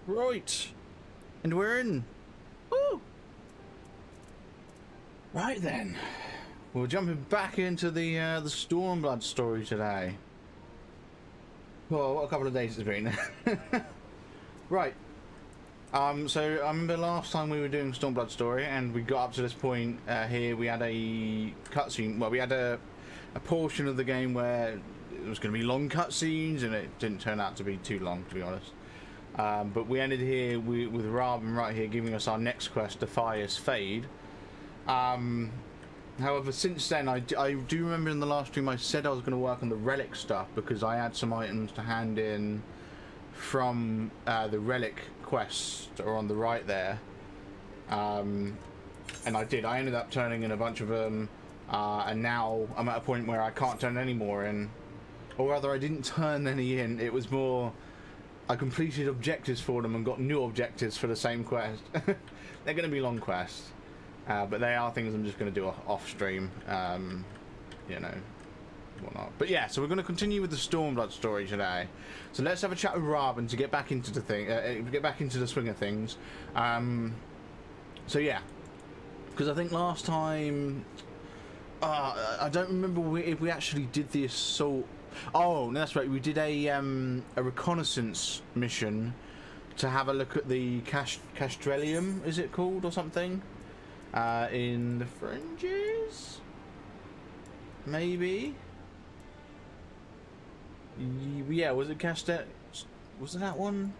Right. And we're in. Woo! Right then. We're jumping back into the Stormblood story today. Well, what a couple of days it's been. Right. So I remember last time we were doing Stormblood story and we got up to this point here. We had a cutscene. Well, we had a portion of the game where it was going to be long cutscenes, and it didn't turn out to be too long, to be honest. But we ended here with Raven right here giving us our next quest, FFXIV. However, since then, I do remember in the last stream I said I was going to work on the relic stuff because I had some items to hand in from the relic quests that are on the right there. And I did. I ended up turning in a bunch of them, and now I'm at a point where I can't turn any more in. Or rather, I didn't turn any in. It was more, I completed objectives for them and got new objectives for the same quest. They're going to be long quests, but they are things I'm just going to do off stream, you know, whatnot. But yeah, so we're going to continue with the Stormblood story today. So let's have a chat with Raven to get back into the thing, get back into the swing of things. So yeah, because I think last time, I don't remember if we actually did the assault. Oh, no, that's right. We did a reconnaissance mission to have a look at the Castrellium, is it called, or something? In the Fringes? Maybe? Yeah, was it was it that one?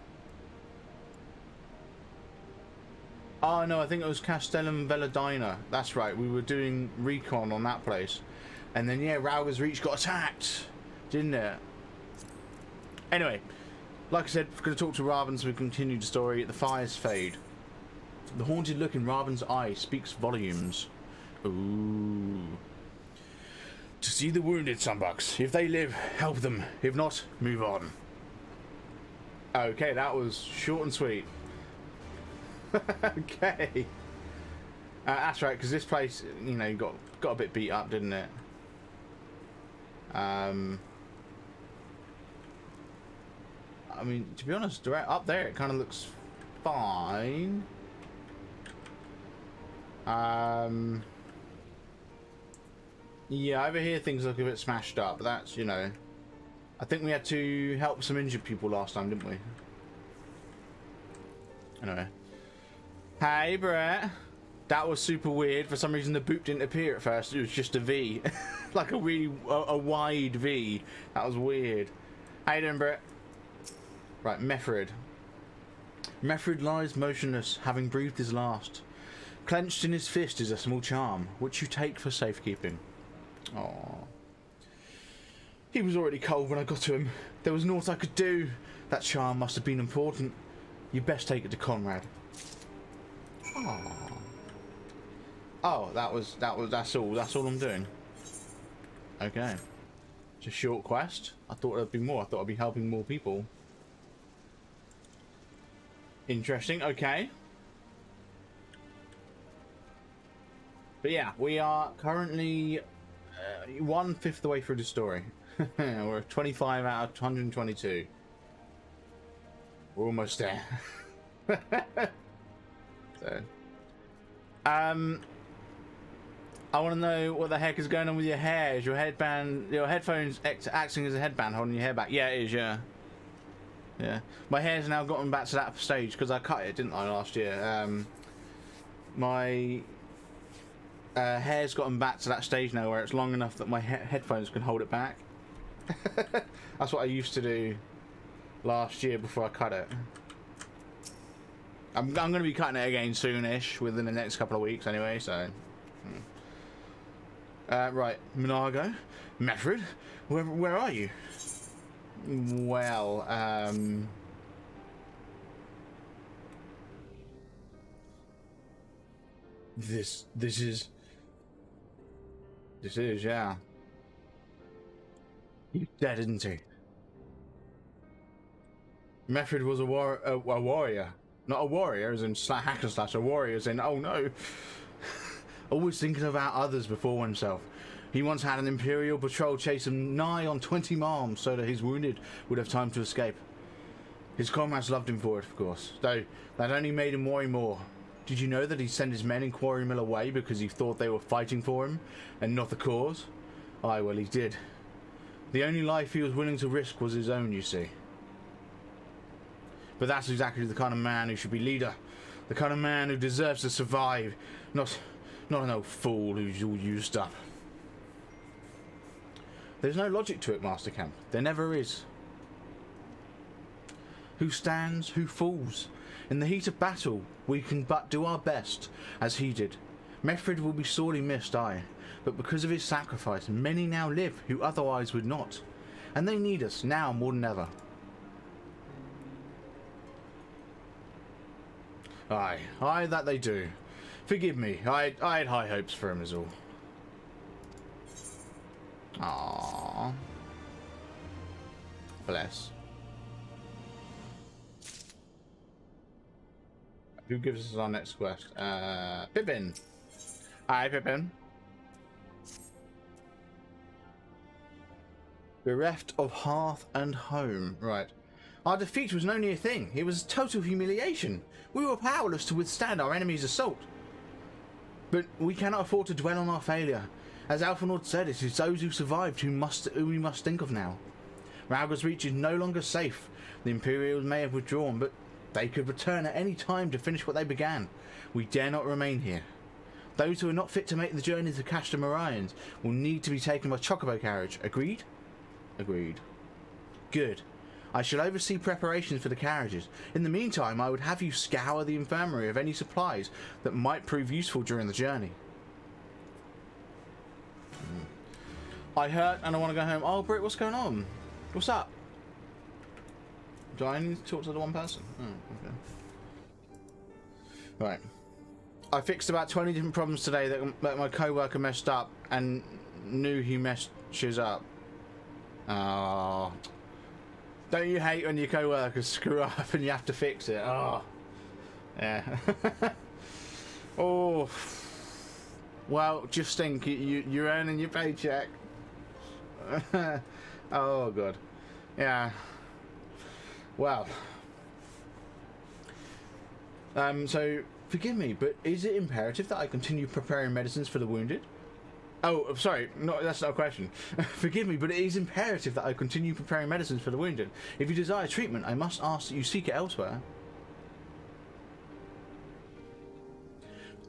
Oh, no, I think it was Castellum Veladina. That's right. We were doing recon on that place. And then, yeah, Rauga's Reach got attacked. Didn't it? Anyway, like I said, we're going to talk to Raven so we continue the story. The fires fade. The haunted look in Raven's eye speaks volumes. Ooh. To see the wounded, Sunbucks. If they live, help them. If not, move on. Okay, that was short and sweet. Okay. That's right, because this place, you know, got a bit beat up, didn't it? I mean, to be honest, direct up there, it kind of looks fine. Yeah, over here things look a bit smashed up, but that's, you know, I think we had to help some injured people last time, didn't we? Anyway. Hey, Brett. That was super weird. For some reason, the boot didn't appear at first. It was just a V. Like a really a wide V. That was weird. How you doing, Brett? Right, Methrid. Methrid lies motionless, having breathed his last. Clenched in his fist is a small charm, which you take for safekeeping. Aww. He was already cold when I got to him. There was naught I could do. That charm must have been important. You best take it to Conrad. Aww. Oh, that's all I'm doing. Okay. It's a short quest. I thought there'd be more. I thought I'd be helping more people. Interesting. Okay. But yeah, we are currently 1/5 the way through the story. We're 25 out of 122. We're almost there. So, I want to know what the heck is going on with your hair. Is your headband, your headphones acting as a headband holding your hair back? Yeah, it is, yeah. Yeah. My hair's now gotten back to that stage because I cut it, didn't I, last year? My hair's gotten back to that stage now where it's long enough that my headphones can hold it back. That's what I used to do last year before I cut it. I'm going to be cutting it again soonish, within the next couple of weeks anyway, so... right, Monargo, Methrid, where are you? Well, this is, yeah. He's dead, isn't he? Methrid was a warrior. Not a warrior as in hack and slash, a warrior as in, oh no. Always thinking about others before oneself. He once had an Imperial patrol chase him nigh on 20 miles so that his wounded would have time to escape. His comrades loved him for it, of course, though that only made him worry more. Did you know that he sent his men in Quarry Mill away because he thought they were fighting for him, and not the cause? Aye, well, he did. The only life he was willing to risk was his own, you see. But that's exactly the kind of man who should be leader. The kind of man who deserves to survive, not an old fool who's all used up. There's no logic to it, Master Camp. There never is. Who stands, who falls? In the heat of battle, we can but do our best, as he did. Methrid will be sorely missed, aye, but because of his sacrifice, many now live who otherwise would not. And they need us, now more than ever. Aye, aye, that they do. Forgive me, I had high hopes for him as all. Aww. Bless. Who gives us our next quest? Pippin. Hi, Pippin. Bereft of hearth and home. Right. Our defeat was no near thing. It was total humiliation. We were powerless to withstand our enemy's assault. But we cannot afford to dwell on our failure. As Alphanord said, it is those who survived who we must think of now. Rauga's Reach is no longer safe. The Imperials may have withdrawn, but they could return at any time to finish what they began. We dare not remain here. Those who are not fit to make the journey to Castor Morions will need to be taken by Chocobo carriage. Agreed? Agreed. Good. I shall oversee preparations for the carriages. In the meantime, I would have you scour the infirmary of any supplies that might prove useful during the journey. I hurt and I want to go home. Oh, Britt, what's going on? What's up? Do I need to talk to the one person? Oh, okay. Right. I fixed about 20 different problems today that my co-worker messed up and knew he messed shiz up. Oh. Don't you hate when your co-workers screw up and you have to fix it? Oh. Yeah. Oh. Well, just think, you're earning your paycheck. Oh, God. Yeah. Well. So, forgive me, but is it imperative that I continue preparing medicines for the wounded? Oh, sorry, no, that's not a question. Forgive me, but it is imperative that I continue preparing medicines for the wounded. If you desire treatment, I must ask that you seek it elsewhere.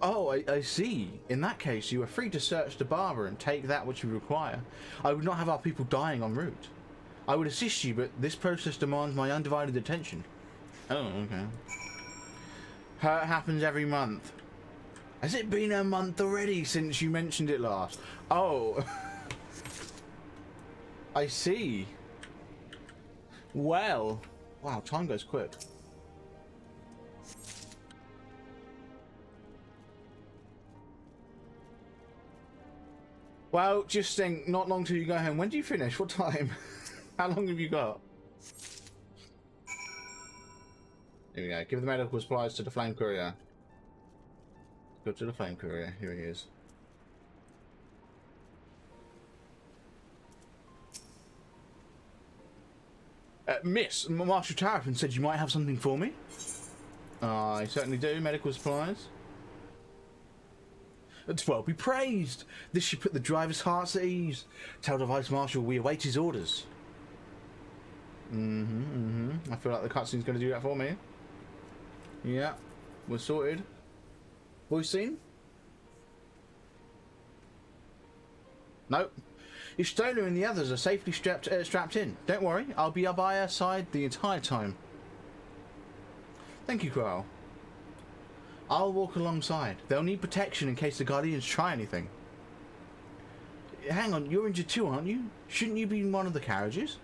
Oh, I see. In that case, you are free to search the barber and take that which you require. I would not have our people dying en route. I would assist you, but this process demands my undivided attention. Oh, okay. Hurt happens every month. Has it been a month already since you mentioned it last? Oh. I see. Well. Wow, time goes quick. Well, just think, not long till you go home. When do you finish? What time? How long have you got? Here we go. Give the medical supplies to the Flame Courier. Go to the Flame Courier. Here he is. Miss, Marshal Tarapin said you might have something for me. I certainly do. Medical supplies. Well, be praised. This should put the driver's hearts at ease. Tell the Vice Marshal we await his orders. I feel like the cutscene's going to do that for me. Yeah, we're sorted. Voice scene? Nope. Istola and the others are safely strapped in. Don't worry, I'll be by our side the entire time. Thank you, Quirrell. I'll walk alongside. They'll need protection in case the Guardians try anything. Hang on, you're injured too, aren't you? Shouldn't you be in one of the carriages?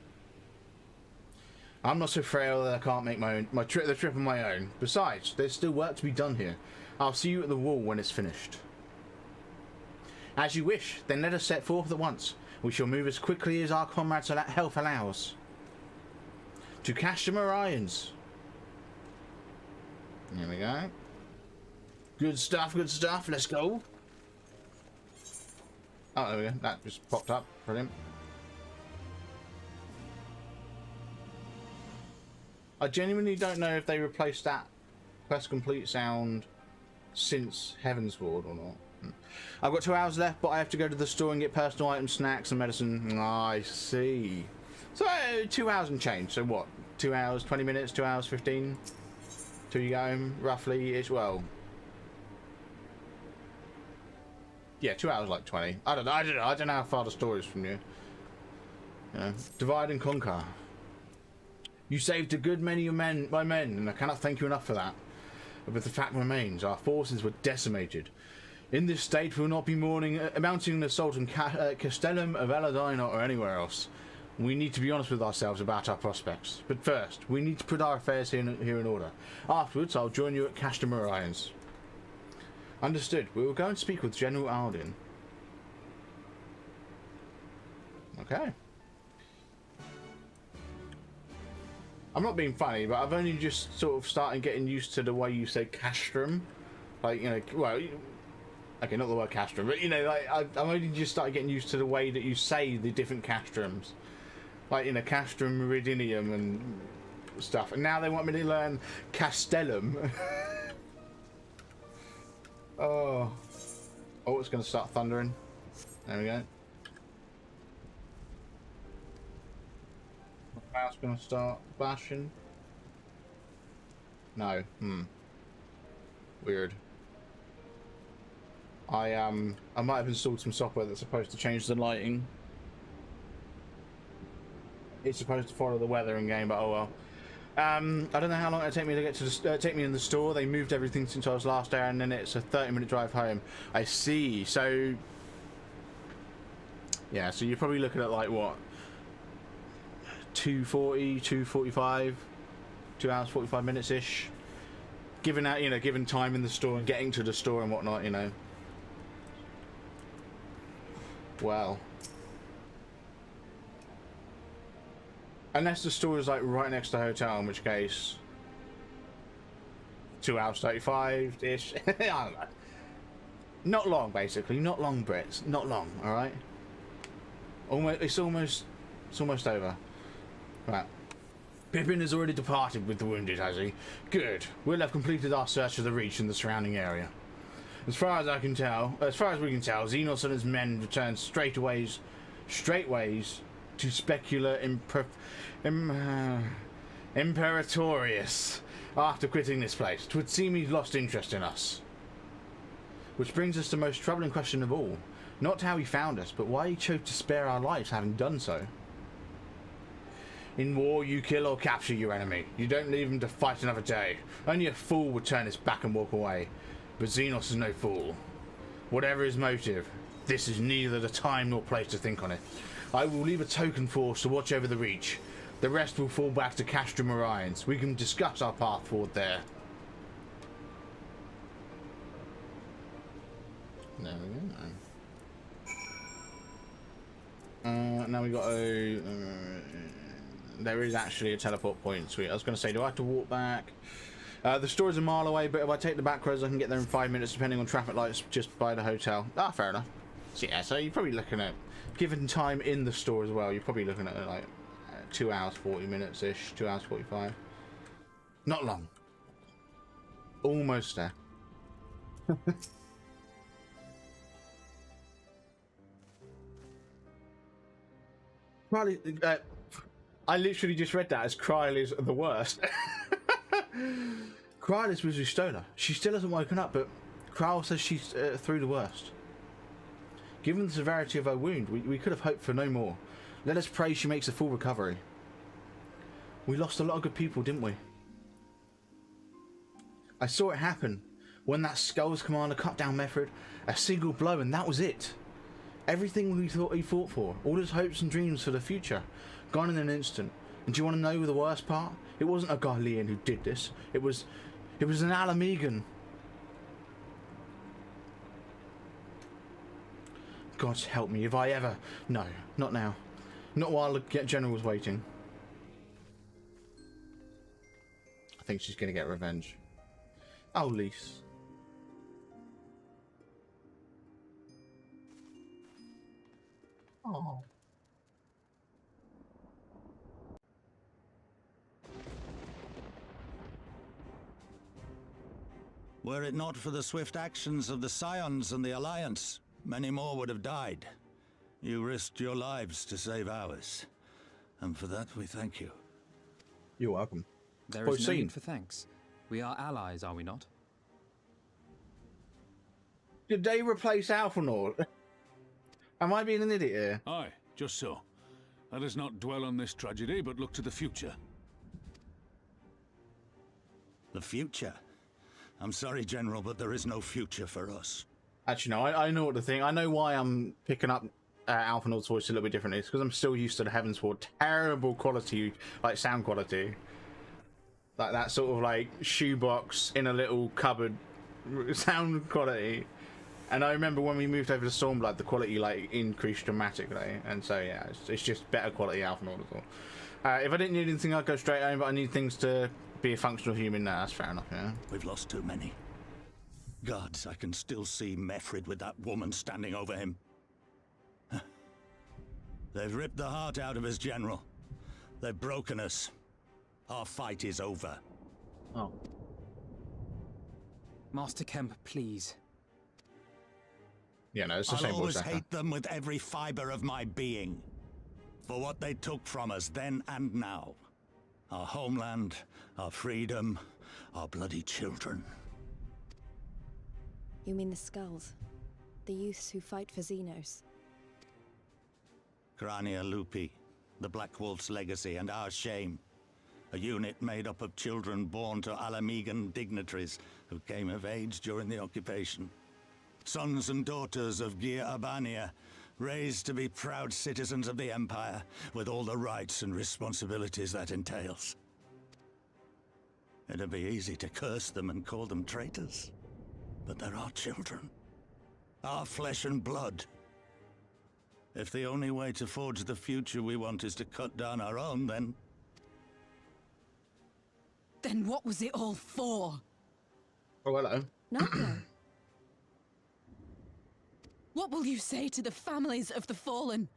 I'm not so frail that I can't make the trip on my own. Besides, there's still work to be done here. I'll see you at the wall when it's finished. As you wish, then let us set forth at once. We shall move as quickly as our comrades' health allows. To Castor Morions. Here we go. Good stuff, good stuff. Let's go. Oh, there we go. That just popped up. Brilliant. I genuinely don't know if they replaced that quest complete sound since Heavensward or not. I've got 2 hours left, but I have to go to the store and get personal items, snacks, and medicine. I see. So 2 hours and change. So what? 2 hours, 20 minutes, 2 hours, 15 till you go home, roughly ish. Well, yeah, 2 hours like 20. I don't know how far the store is from you. You know, divide and conquer. You saved a good many of my men, and I cannot thank you enough for that. But the fact remains, our forces were decimated. In this state, we will not be mounting an assault on Castellum of Aladina or anywhere else. We need to be honest with ourselves about our prospects. But first, we need to put our affairs here in order. Afterwards, I'll join you at Castamarians. Understood. We will go and speak with General Aldin. Okay. I'm not being funny, but I've only just sort of started getting used to the way you say castrum. Like, you know, well, okay, not the word castrum, but, you know, like, I'm only just started getting used to the way that you say the different castrums. Like, you know, castrum meridinium and stuff. And now they want me to learn castellum. Oh, it's going to start thundering. There we go. Cloud's going to start bashing. No. Weird. I might have installed some software that's supposed to change the lighting. It's supposed to follow the weather in game, but oh well. I don't know how long it'll take me to get to take me in the store. They moved everything since I was last there, and then it's a 30-minute drive home. I see. So yeah, so you're probably looking at like what, 2:40, 2:45, 2 hours 45 minutes ish. Given out, you know, given time in the store and getting to the store and whatnot, you know. Well, unless the store is like right next to the hotel, in which case 2 hours 35 ish. I don't know. Not long, basically. Not long, Brits. Not long. All right. It's almost over. Right. Pippin has already departed with the wounded, has he? Good. We'll have completed our search of the Reach and the surrounding area. As far as we can tell, Xenos and his men returned straightways to Specula Imperatorius after quitting this place. 'Twould seem he's lost interest in us. Which brings us to the most troubling question of all. Not how he found us, but why he chose to spare our lives having done so. In war, you kill or capture your enemy. You don't leave him to fight another day. Only a fool would turn his back and walk away. But Xenos is no fool. Whatever his motive, this is neither the time nor place to think on it. I will leave a token force to watch over the Reach. The rest will fall back to Castamarians. We can discuss our path forward there. There we go. Now we got a... there is actually a teleport point. Sweet. I was going to say, do I have to walk back? The store is a mile away, but if I take the back roads, I can get there in 5 minutes, depending on traffic lights just by the hotel. Ah, fair enough. So yeah, so you're probably looking at, given time in the store as well, you're probably looking at like 2 hours 40 minutes ish, 2 hours 45. Not long. Almost there. Probably. I literally just read that as Kryl is the worst. Kryl is with Stola. She still hasn't woken up, but Kryl says she's through the worst. Given the severity of her wound, we could have hoped for no more. Let us pray she makes a full recovery. We lost a lot of good people, didn't we? I saw it happen. When that Skulls commander cut down Method, a single blow and that was it. Everything we thought he fought for, all his hopes and dreams for the future, gone in an instant. And do you want to know the worst part? It wasn't a Garlean who did this. It was an Alamegan. God help me if I ever... No, not now. Not while the general's waiting. I think she's going to get revenge. Oh, Lise. Oh. Were it not for the swift actions of the Scions and the Alliance, many more would have died. You risked your lives to save ours, and for that we thank you. You're welcome. There is no need for thanks. We are allies, are we not? Did they replace Alphinaud? Am I being an idiot here? Aye, just so. Let us not dwell on this tragedy, but look to the future. The future? I'm sorry, General, but there is no future for us. Actually, no, I know what the thing. I know why I'm picking up Alphinaud's voice a little bit differently. It's because I'm still used to the Heavensward terrible quality, like sound quality. Like that sort of like shoebox in a little cupboard sound quality. And I remember when we moved over to Stormblood, the quality like increased dramatically, and so yeah, it's just better quality Alphinaud as well. If I didn't need anything, I'd go straight home. But I need things to be a functional human. Now that's fair enough. Yeah. We've lost too many. Gods, I can still see Mefrid with that woman standing over him. They've ripped the heart out of us, General. They've broken us. Our fight is over. Oh. Master Kemp, please. Yeah, no, it's the same I'll always voice actor. hate them with every fiber of my being. For what they took from us then and now. Our homeland, our freedom, our bloody children. You mean the Skulls? The youths who fight for Xenos? Grania Lupi, the Black Wolf's legacy and our shame. A unit made up of children born to Alamegan dignitaries who came of age during the occupation. Sons and daughters of Gir Abania, raised to be proud citizens of the Empire, with all the rights and responsibilities that entails. It'd be easy to curse them and call them traitors, but they're our children. Our flesh and blood. If the only way to forge the future we want is to cut down our own, then... Then what was it all for? Oh, hello. Nothing. What will you say to the families of the fallen?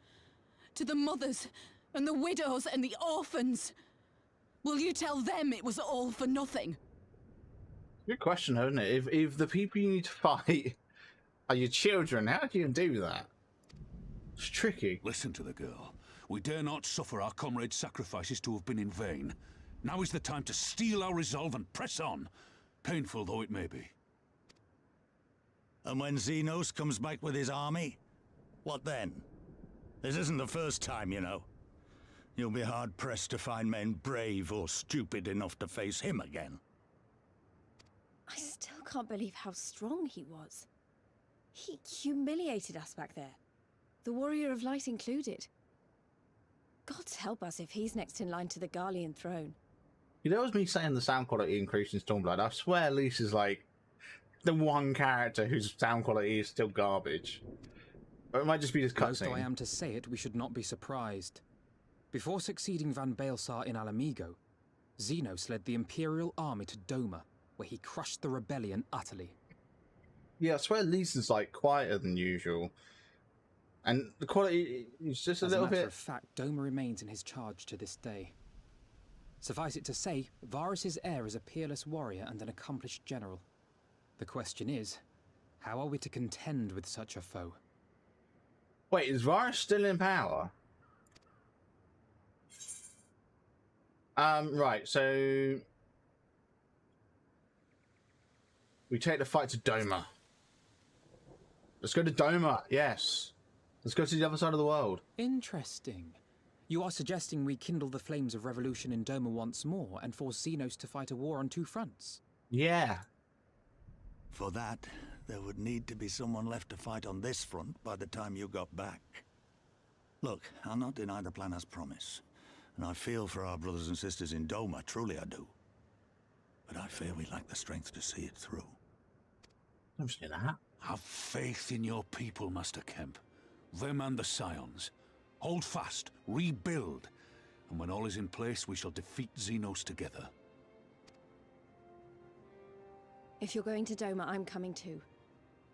To the mothers, and the widows, and the orphans? Will you tell them it was all for nothing? Good question, isn't it? If the people you need to fight are your children, how do you do that? It's tricky. Listen to the girl. We dare not suffer our comrades' sacrifices to have been in vain. Now is the time to steel our resolve and press on, painful though it may be. And when Xenos comes back with his army, what then? This isn't the first time, you know. You'll be hard-pressed to find men brave or stupid enough to face him again. I still can't believe how strong he was. He humiliated us back there. The Warrior of Light included. God help us if he's next in line to the Garlean throne. You know, it was me saying the sound quality increased in Stormblood. I swear Lisa's like the one character whose sound quality is still garbage. Or it might just be this Close though I cutscene. am to say it, we should not be surprised. Before succeeding Van Baelsar in Alamigo, Xenos led the Imperial army to Doma, where he crushed the rebellion utterly. Yeah, I swear Lisa's like quieter than usual. And the quality is just a little As a matter bit... of fact, Doma remains in his charge to this day. Suffice it to say, Varus's heir is a peerless warrior and an accomplished general. The question is, how are we to contend with such a foe? Wait, is Varus still in power? Right, so... we take the fight to Doma. Let's go to Doma, yes. Let's go to the other side of the world. Interesting. You are suggesting we kindle the flames of revolution in Doma once more and force Xenos to fight a war on two fronts? Yeah. For that, there would need to be someone left to fight on this front by the time you got back. Look, I'll not deny the plan as promised. And I feel for our brothers and sisters in Doma, truly I do. But I fear we lack the strength to see it through. Don't say that. Have faith in your people, Master Kemp. Them and the Scions. Hold fast, rebuild, and when all is in place, we shall defeat Xenos together. If you're going to Doma, I'm coming too.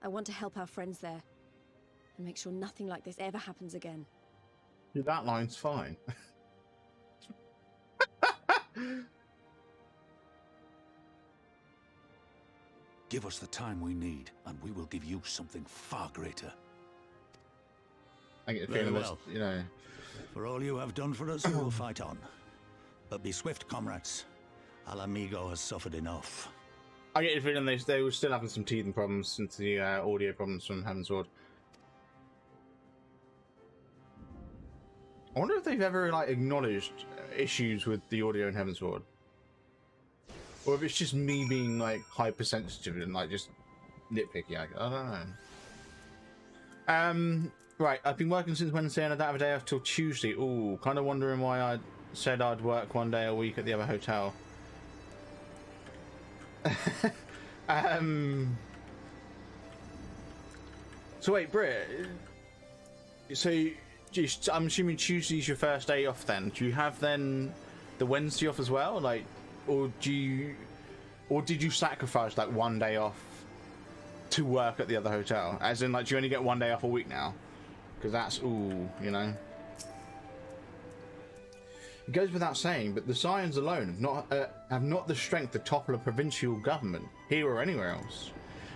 I want to help our friends there. And make sure nothing like this ever happens again. That line's fine. Give us the time we need, and we will give you something far greater. I get the Very feeling well. you know. For all you have done for us, we will fight on. But be swift, comrades. Alamigo has suffered enough. I get the feeling they were still having some teething problems since the audio problems from Heaven's Sword. I wonder if they've ever like acknowledged issues with the audio in Heaven's Sword, or if it's just me being like hypersensitive and like just nitpicky. I don't know. Right, I've been working since Wednesday and I don't have a day off till Tuesday. Ooh, kind of wondering why I said I'd work one day a week at the other hotel. So wait, Britt. So I'm assuming Tuesday's your first day off then. Do you have then the Wednesday off as well? Like, or did you sacrifice like one day off to work at the other hotel? As in, like, do you only get one day off a week now? Because that's, ooh, you know. It goes without saying, but the Scions alone have not the strength to topple a provincial government, here or anywhere else.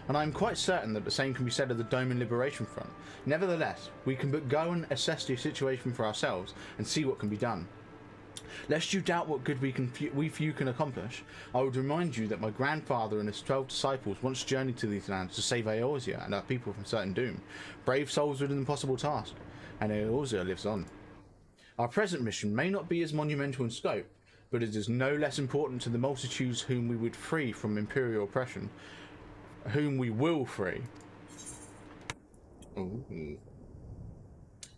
And I'm quite certain that the same can be said of the Doman Liberation Front. Nevertheless, we can but go and assess the situation for ourselves and see what can be done. Lest you doubt what good we few can accomplish, I would remind you that my grandfather and his 12 disciples once journeyed to these lands to save Eorzea and our people from certain doom. Brave souls with an impossible task, and Eorzea lives on. Our present mission may not be as monumental in scope, but it is no less important to the multitudes whom we would free from imperial oppression, whom we will free. Ooh.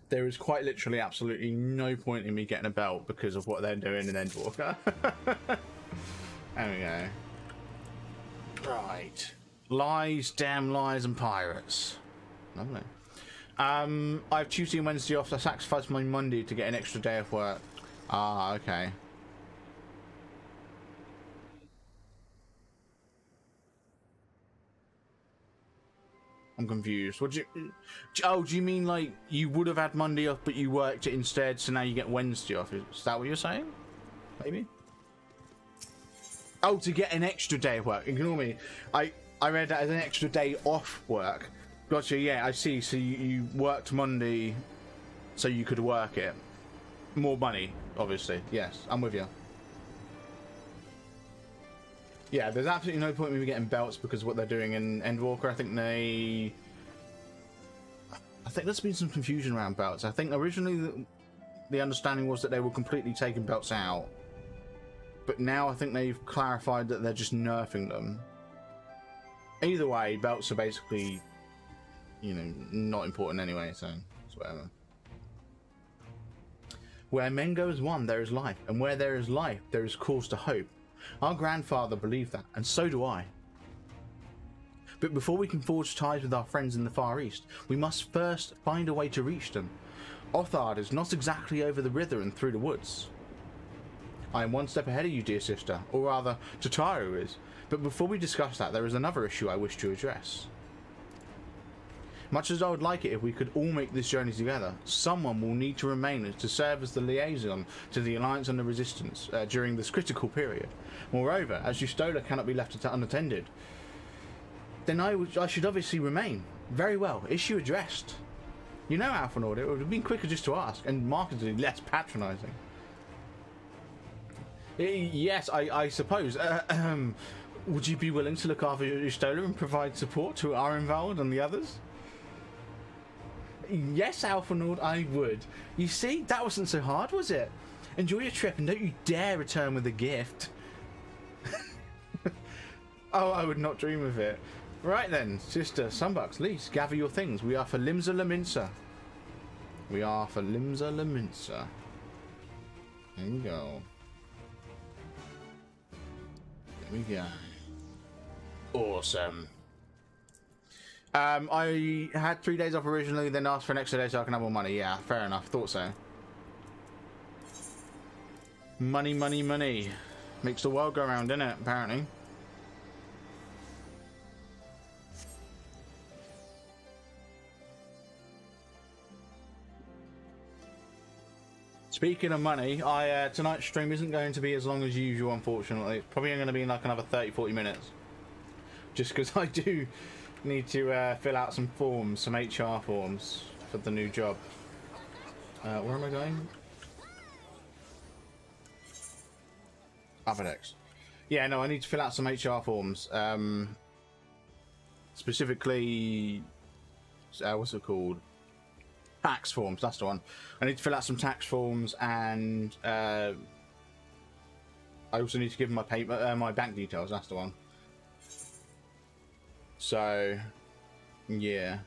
There is quite literally absolutely no point in me getting a belt because of what they're doing in Endwalker. There we go. Right. Lies, damn lies, and pirates. Lovely. I have Tuesday and Wednesday off, so I sacrificed my Monday to get an extra day of work. Ah, okay. I'm confused. What do you... Oh, do you mean like you would have had Monday off, but you worked it instead, so now you get Wednesday off? Is that what you're saying? Maybe? Oh, to get an extra day of work. Ignore me. I read that as an extra day off work. Gotcha, yeah, I see. So you worked Monday so you could work it. More money, obviously. Yes, I'm with you. Yeah, there's absolutely no point in me getting belts because of what they're doing in Endwalker. I think there's been some confusion around belts. I think originally the understanding was that they were completely taking belts out. But now I think they've clarified that they're just nerfing them. Either way, belts are basically, you know, not important anyway, so it's whatever. Where men go as one, there is life. And where there is life, there is cause to hope. Our grandfather believed that, and so do I. But before we can forge ties with our friends in the Far East, we must first find a way to reach them. Othard is not exactly over the river and through the woods. I am one step ahead of you, dear sister, or rather, Tataru is. But before we discuss that, there is another issue I wish to address. Much as I would like it if we could all make this journey together, someone will need to remain to serve as the liaison to the Alliance and the Resistance during this critical period. Moreover, as Justola cannot be left unattended, then I should obviously remain. Very well, issue addressed. You know, Alphanord, it would have been quicker just to ask, and markedly less patronising. Yes, I suppose. Would you be willing to look after Justola and provide support to Arenvald and the others? Yes, Alphanord, I would. You see, that wasn't so hard, was it? Enjoy your trip and don't you dare return with a gift. Oh, I would not dream of it. Right then, sister, Sunbucks, Lise, gather your things. We are for Limsa Laminsa. We are for Limsa Laminsa. There we go. There we go. Awesome. I had 3 days off originally, then asked for an extra day so I can have more money. Yeah, fair enough. Thought so. Money, money, money. Makes the world go round, innit? Apparently. Speaking of money, tonight's stream isn't going to be as long as usual, unfortunately. It's probably going to be like another 30-40 minutes. just because I do need to fill out some forms, some HR forms for the new job. Where am I going? Upper decks. Yeah, no, I need to fill out some HR forms. Specifically, what's it called? Tax forms, that's the one. I need to fill out some tax forms, and I also need to give my my bank details, that's the one. So, yeah.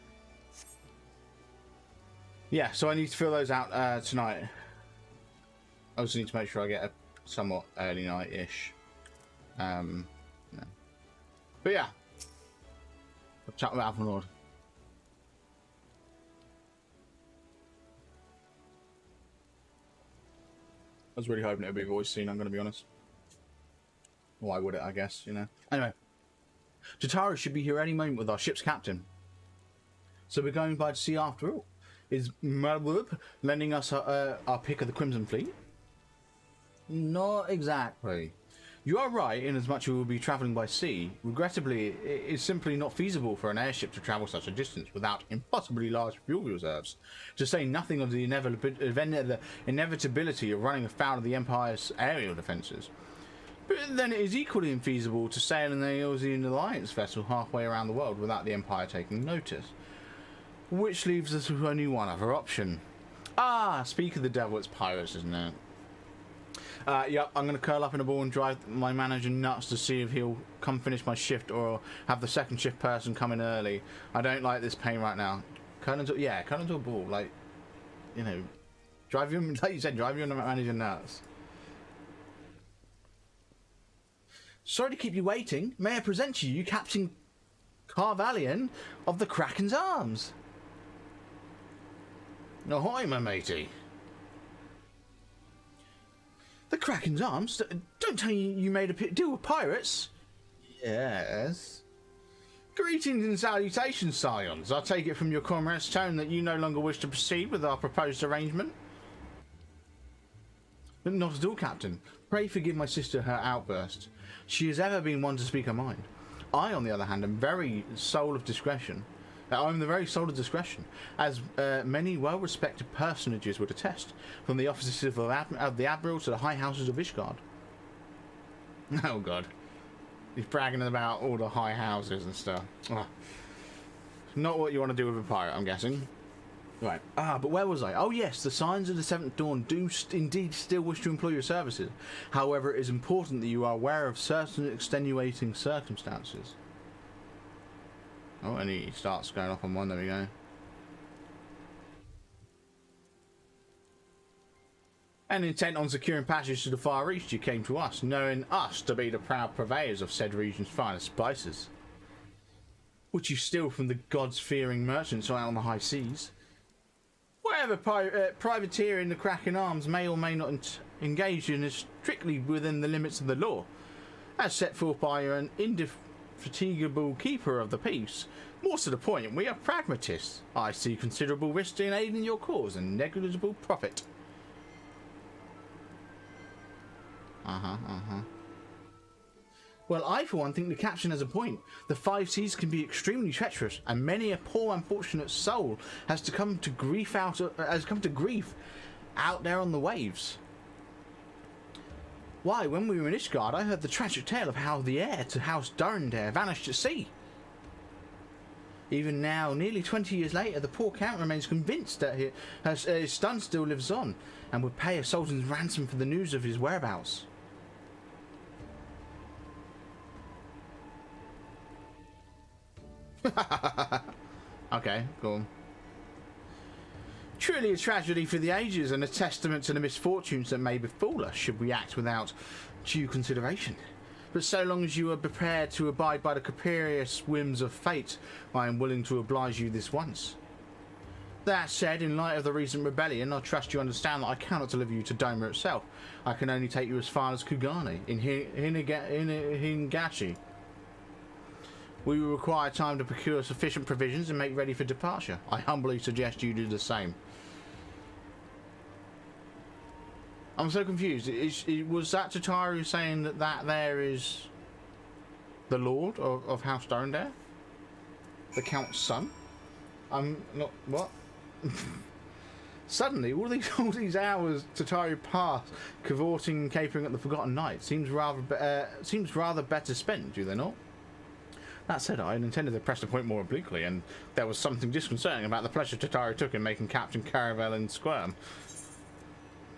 Yeah, so I need to fill those out tonight. I also need to make sure I get a somewhat early night-ish. No. But yeah. I'll chat with Alpha Lord. I was really hoping it would be a voice scene, I'm going to be honest. Why would it, I guess, you know? Anyway. Jatara should be here any moment with our ship's captain. So we're going by to sea after all. Is Malwhoop lending us our pick of the Crimson Fleet? Not exactly. You are right in as much as we will be travelling by sea. Regrettably, it is simply not feasible for an airship to travel such a distance without impossibly large fuel reserves, to say nothing of the inevitability of running afoul of the Empire's aerial defences. But then it is equally infeasible to sail in an Eosian Alliance vessel halfway around the world without the Empire taking notice. Which leaves us with only one other option. Ah, speak of the devil, it's pirates, isn't it? Yep, I'm going to curl up in a ball and drive my manager nuts to see if he'll come finish my shift or have the second shift person come in early. I don't like this pain right now. Curl into a ball, like, you know, drive you, like you said, drive your manager nuts. Sorry to keep you waiting. May I present to you Captain Carvalian of the Kraken's Arms? Ahoy, my matey. The Kraken's Arms? Don't tell me you made a deal with pirates? Yes. Greetings and salutations, Scions. I take it from your comrade's tone that you no longer wish to proceed with our proposed arrangement? But not at all, Captain. Pray forgive my sister her outburst. She has ever been one to speak her mind. I, on the other hand, am very soul of discretion. I'm the very soul of discretion, as many well-respected personages would attest, from the officers of the Admiral to the High Houses of Ishgard. Oh God, he's bragging about all the high houses and stuff. Oh. Not what you want to do with a pirate, I'm guessing. Right. But where was I? Oh yes, the Signs of the Seventh Dawn do indeed still wish to employ your services. However, it is important that you are aware of certain extenuating circumstances. Oh, and he starts going off on one. There we go. And intent on securing passage to the Far East, you came to us, knowing us to be the proud purveyors of said region's finest spices, which you steal from the gods-fearing merchants out on the high seas. Whatever privateering the Kraken Arms may or may not engage in is strictly within the limits of the law, as set forth by an indefatigable keeper of the peace. More to the point, we are pragmatists. I see considerable risk in aiding your cause and negligible profit. Well, I for one think the captain has a point. The five seas can be extremely treacherous, and many a poor unfortunate soul has come to grief out there on the waves. Why, when we were in Ishgard, I heard the tragic tale of how the heir to House Durrandare vanished at sea. Even now, nearly 20 years later, the poor count remains convinced that his son still lives on, and would pay a sultan's ransom for the news of his whereabouts. Okay, go on. Truly a tragedy for the ages and a testament to the misfortunes that may befall us should we act without due consideration. But so long as you are prepared to abide by the capricious whims of fate, I am willing to oblige you this once. That said, in light of the recent rebellion, I trust you understand that I cannot deliver you to Doma itself. I can only take you as far as Kugane, in Hingashi. We will require time to procure sufficient provisions and make ready for departure. I humbly suggest you do the same. I'm so confused. Was that Tataru saying that there is The Lord of House Durandare? The Count's son? I'm not... What? Suddenly, all these hours Tatari pass cavorting and capering at the Forgotten Night seems rather better spent, do they not? That said, I had intended to press the point more obliquely, and there was something disconcerting about the pleasure Tatari took in making Captain Caravel squirm.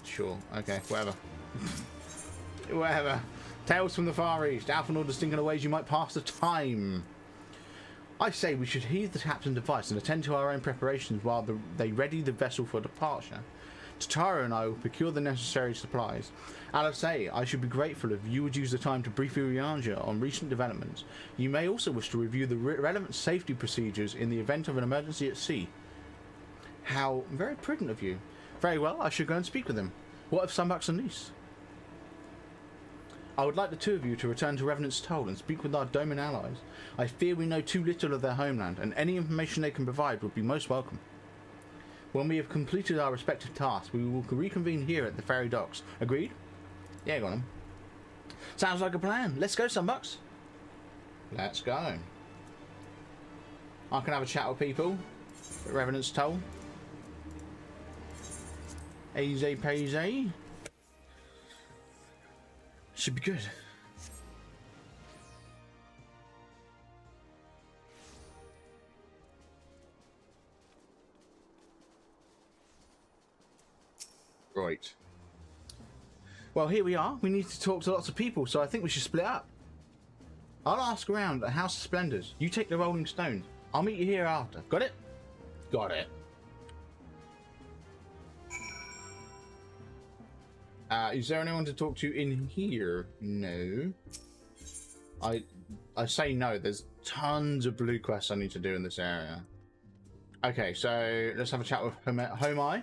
Sure, okay, whatever. Whatever. Tales from the Far East, Alphanor distinct ways you might pass the time. I say we should heed the captain's advice and attend to our own preparations while they ready the vessel for departure. Tatara and I will procure the necessary supplies. I'll say, I should be grateful if you would use the time to brief Urianger on recent developments. You may also wish to review the relevant safety procedures in the event of an emergency at sea. How very prudent of you. Very well, I should go and speak with them. What of Sunbucks and Nice? I would like the two of you to return to Revenant's Toll and speak with our Doman allies. I fear we know too little of their homeland, and any information they can provide would be most welcome. When we have completed our respective tasks, we will reconvene here at the ferry docks. Agreed? Yeah, go on. Sounds like a plan. Let's go, Sunbucks. Let's go. I can have a chat with people at Revenant's Toll. Easy peasy. Should be good. Right. Well, here we are. We need to talk to lots of people, so I think we should split up. I'll ask around at House of Splendors. You take the Rolling Stone. I'll meet you here after. Got it? Got it. Is there anyone to talk to in here? No. I say no. There's tons of blue quests I need to do in this area. Okay, so let's have a chat with Homai.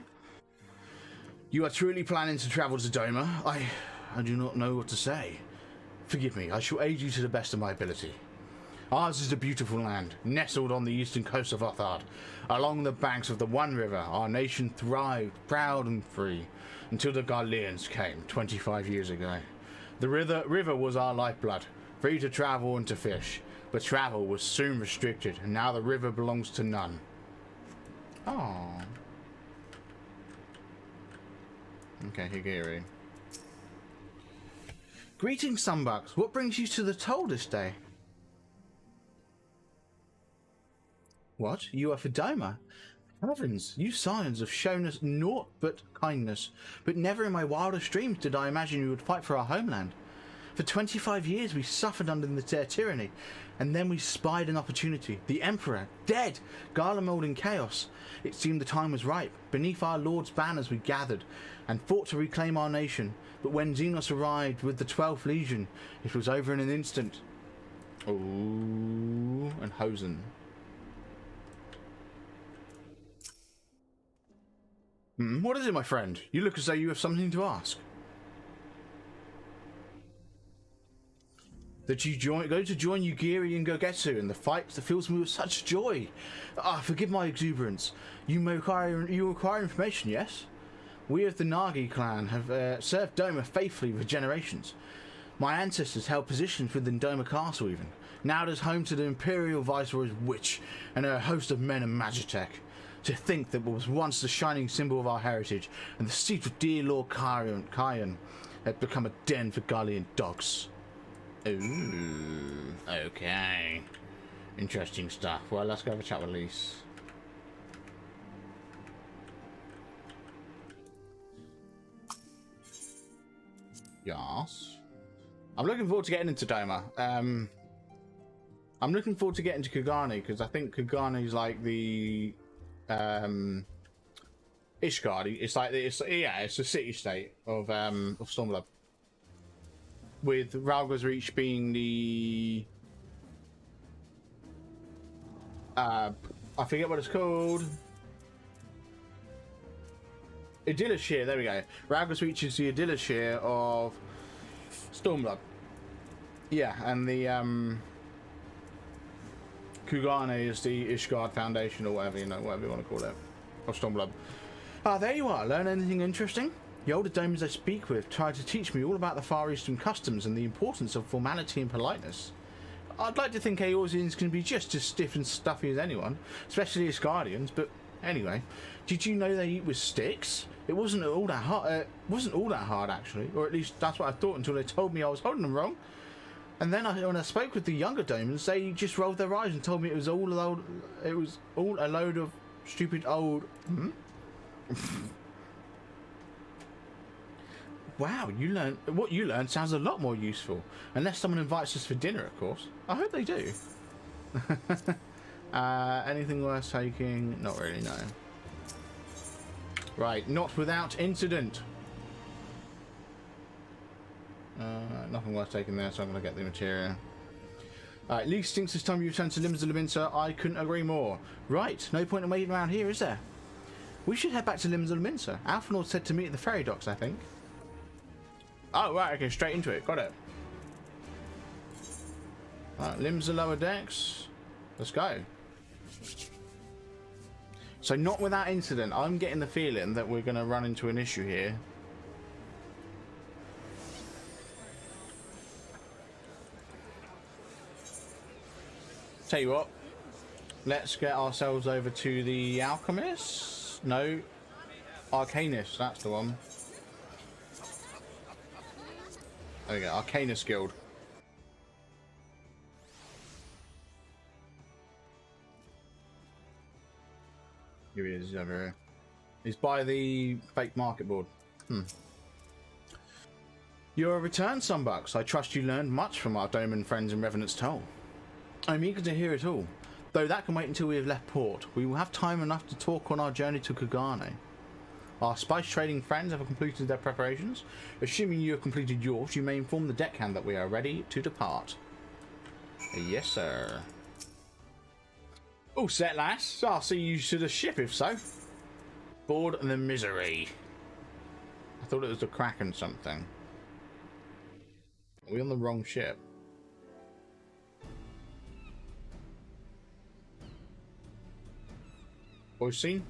You are truly planning to travel to Doma? I do not know what to say. Forgive me, I shall aid you to the best of my ability. Ours is a beautiful land, nestled on the eastern coast of Othard. Along the banks of the One River, our nation thrived, proud and free, until the Garleans came 25 years ago. The river was our lifeblood, free to travel and to fish, but travel was soon restricted, and now the river belongs to none. Aww. Okay, Higiri. Greetings, Sunbucks. What brings you to the Toll this day? What? You are for Doma? Heavens, you scions have shown us naught but kindness, but never in my wildest dreams did I imagine you would fight for our homeland. For 25 years we suffered under their tyranny, and then we spied an opportunity. The Emperor, dead, Garlemald in chaos. It seemed the time was ripe. Beneath our Lord's banners we gathered, and fought to reclaim our nation. But when Xenos arrived with the 12th Legion, it was over in an instant. Ooh, and Hosen. What is it, my friend? You look as though you have something to ask. That you go to join Ugiri and Gogetsu in the fight that fills me with such joy. Forgive my exuberance. You require information, yes? We of the Nagi clan have served Doma faithfully for generations. My ancestors held positions within Doma Castle even. Now it is home to the Imperial Viceroy's witch and her host of men and Magitech. To think that what was once the shining symbol of our heritage and the seat of dear Lord Kyan had become a den for Garlean dogs. Ooh, okay. Interesting stuff. Well, let's go have a chat with Lise. Yes. I'm looking forward to getting into Doma. I'm looking forward to getting to Kugani because I think Kugani is like the Ishgard. It's like it's a city state of Stormblood. With Ralga's Reach being the I forget what it's called. Idyllish, there we go. Ralga's Reach is the Idyllish of Stormblood. Yeah, and the Kugane is the Ishgard Foundation or whatever, whatever you want to call it, of Stormblood. There you are. Learn anything interesting? The older Domans I speak with try to teach me all about the Far Eastern customs and the importance of formality and politeness. I'd like to think Eorzeans can be just as stiff and stuffy as anyone, especially as Guardians, but anyway. Did you know they eat with sticks? It wasn't all that hard, actually, or at least that's what I thought until they told me I was holding them wrong. And then when I spoke with the younger Daemons, they just rolled their eyes and told me it was all a load of stupid old... Wow, what you learned sounds a lot more useful. Unless someone invites us for dinner, of course. I hope they do. Anything worth taking? Not really, no. Right, not without incident. Nothing worth taking there, so I'm going to get the materia. Alright, Least thinks it's time you return to Limbs of Laminsa. I couldn't agree more. Right, no point in waiting around here, is there? We should head back to Limbs of Laminsa. Alphanord said to meet at the ferry docks, I think. Oh, right, okay, straight into it. Got it. Right, Limbs of Lower Decks. Let's go. So, not without incident. I'm getting the feeling that we're going to run into an issue here. Tell you what, let's get ourselves over to the Alchemist. No, Arcanist, that's the one. There we go, Arcanist Guild. Here he is, he's over here. He's by the fake market board. You're a return, Sunbucks. I trust you learned much from our Doman friends in Revenant's Toll. I'm eager to hear it all, though that can wait until we have left port. We will have time enough to talk on our journey to Kugane. Our spice trading friends have completed their preparations. Assuming you have completed yours, you may inform the deckhand that we are ready to depart. Yes, sir. All set, lass. I'll see you to the ship if so. Board the misery. I thought it was the Kraken something. Are we on the wrong ship? Voice scene?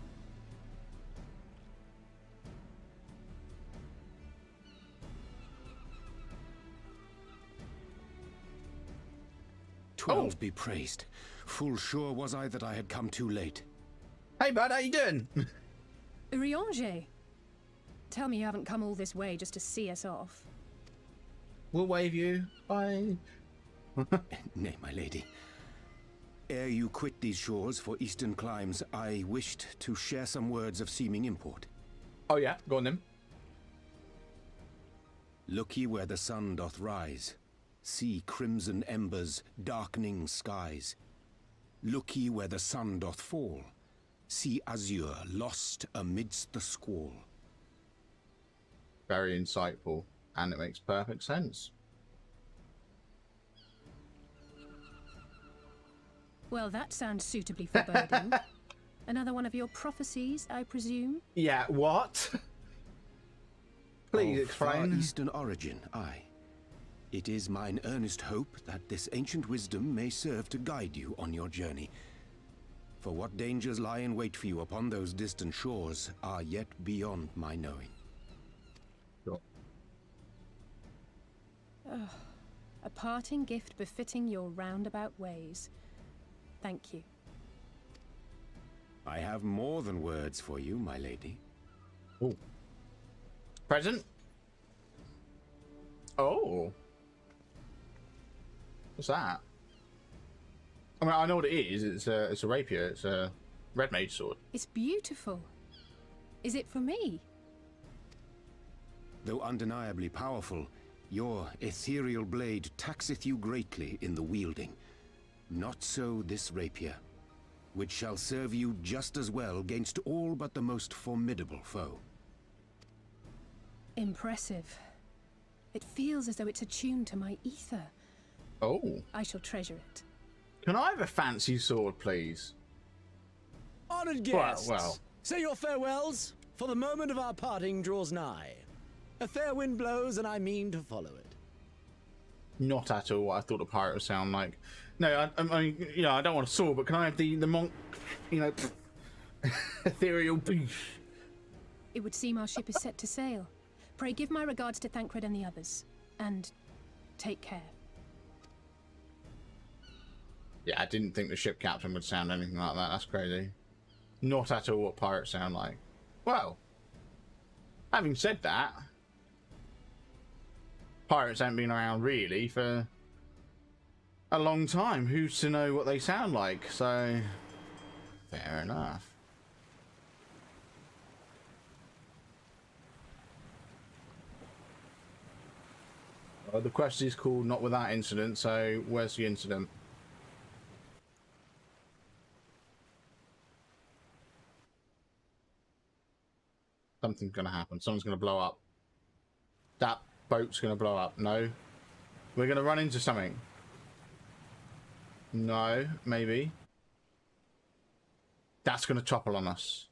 Twelve be praised. Full sure was I that I had come too late. Hey bud, how you doing? Urianger, tell me you haven't come all this way just to see us off. We'll wave you. Bye. Nay, my lady. Ere you quit these shores for eastern climes, I wished to share some words of seeming import. Oh yeah, go on then. Look ye where the sun doth rise. See crimson embers, darkening skies. Look ye where the sun doth fall. See azure lost amidst the squall. Very insightful, and it makes perfect sense. Well, that sounds suitably foreboding. Another one of your prophecies, I presume? Yeah, what? Please of far explain. eastern origin, aye. It is mine earnest hope that this ancient wisdom may serve to guide you on your journey. For what dangers lie in wait for you upon those distant shores are yet beyond my knowing. Sure. A parting gift befitting your roundabout ways. Thank you. I have more than words for you, my lady. Oh. Present? Oh. What's that? I mean, I know what it is. It's a rapier. It's a red mage sword. It's beautiful. Is it for me? Though undeniably powerful, your ethereal blade taxeth you greatly in the wielding. Not so this rapier, which shall serve you just as well against all but the most formidable foe. Impressive. It feels as though it's attuned to my ether. Oh. I shall treasure it. Can I have a fancy sword, please? Honored guests, well. say your farewells, for the moment of our parting draws nigh. A fair wind blows, and I mean to follow it. Not at all what I thought a pirate would sound like. No, I mean, you know, I don't want a sword, but can I have the monk, you know, ethereal beast? It would seem our ship is set to sail. Pray give my regards to Thancred and the others. And take care. Yeah, I didn't think the ship captain would sound anything like that. That's crazy. Not at all what pirates sound like. Well, having said that, pirates haven't been around really for a long time. Who's to know what they sound like? So, fair enough. Well, the quest is called Not Without Incident, so where's the incident? Something's gonna happen. Someone's gonna blow up. That boat's gonna blow up. No. We're gonna run into something. No, maybe. That's gonna topple on us.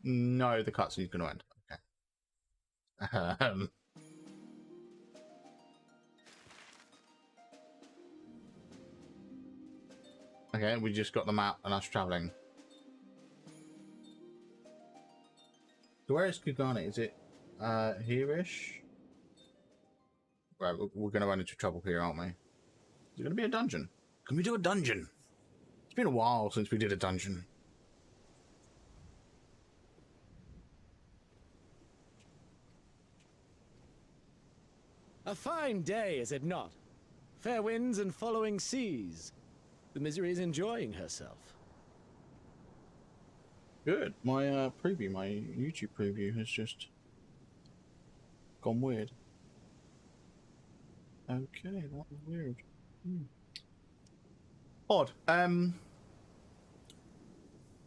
No, the cutscene's gonna end. Okay. Okay, we just got the map and us traveling. So where is Kugane? Is it here-ish? Right, we're going to run into trouble here, aren't we? Is it going to be a dungeon? Can we do a dungeon? It's been a while since we did a dungeon. A fine day, is it not? Fair winds and following seas. The Misery is enjoying herself. Good. My preview, my YouTube preview has just gone weird. Okay, that was weird. Odd.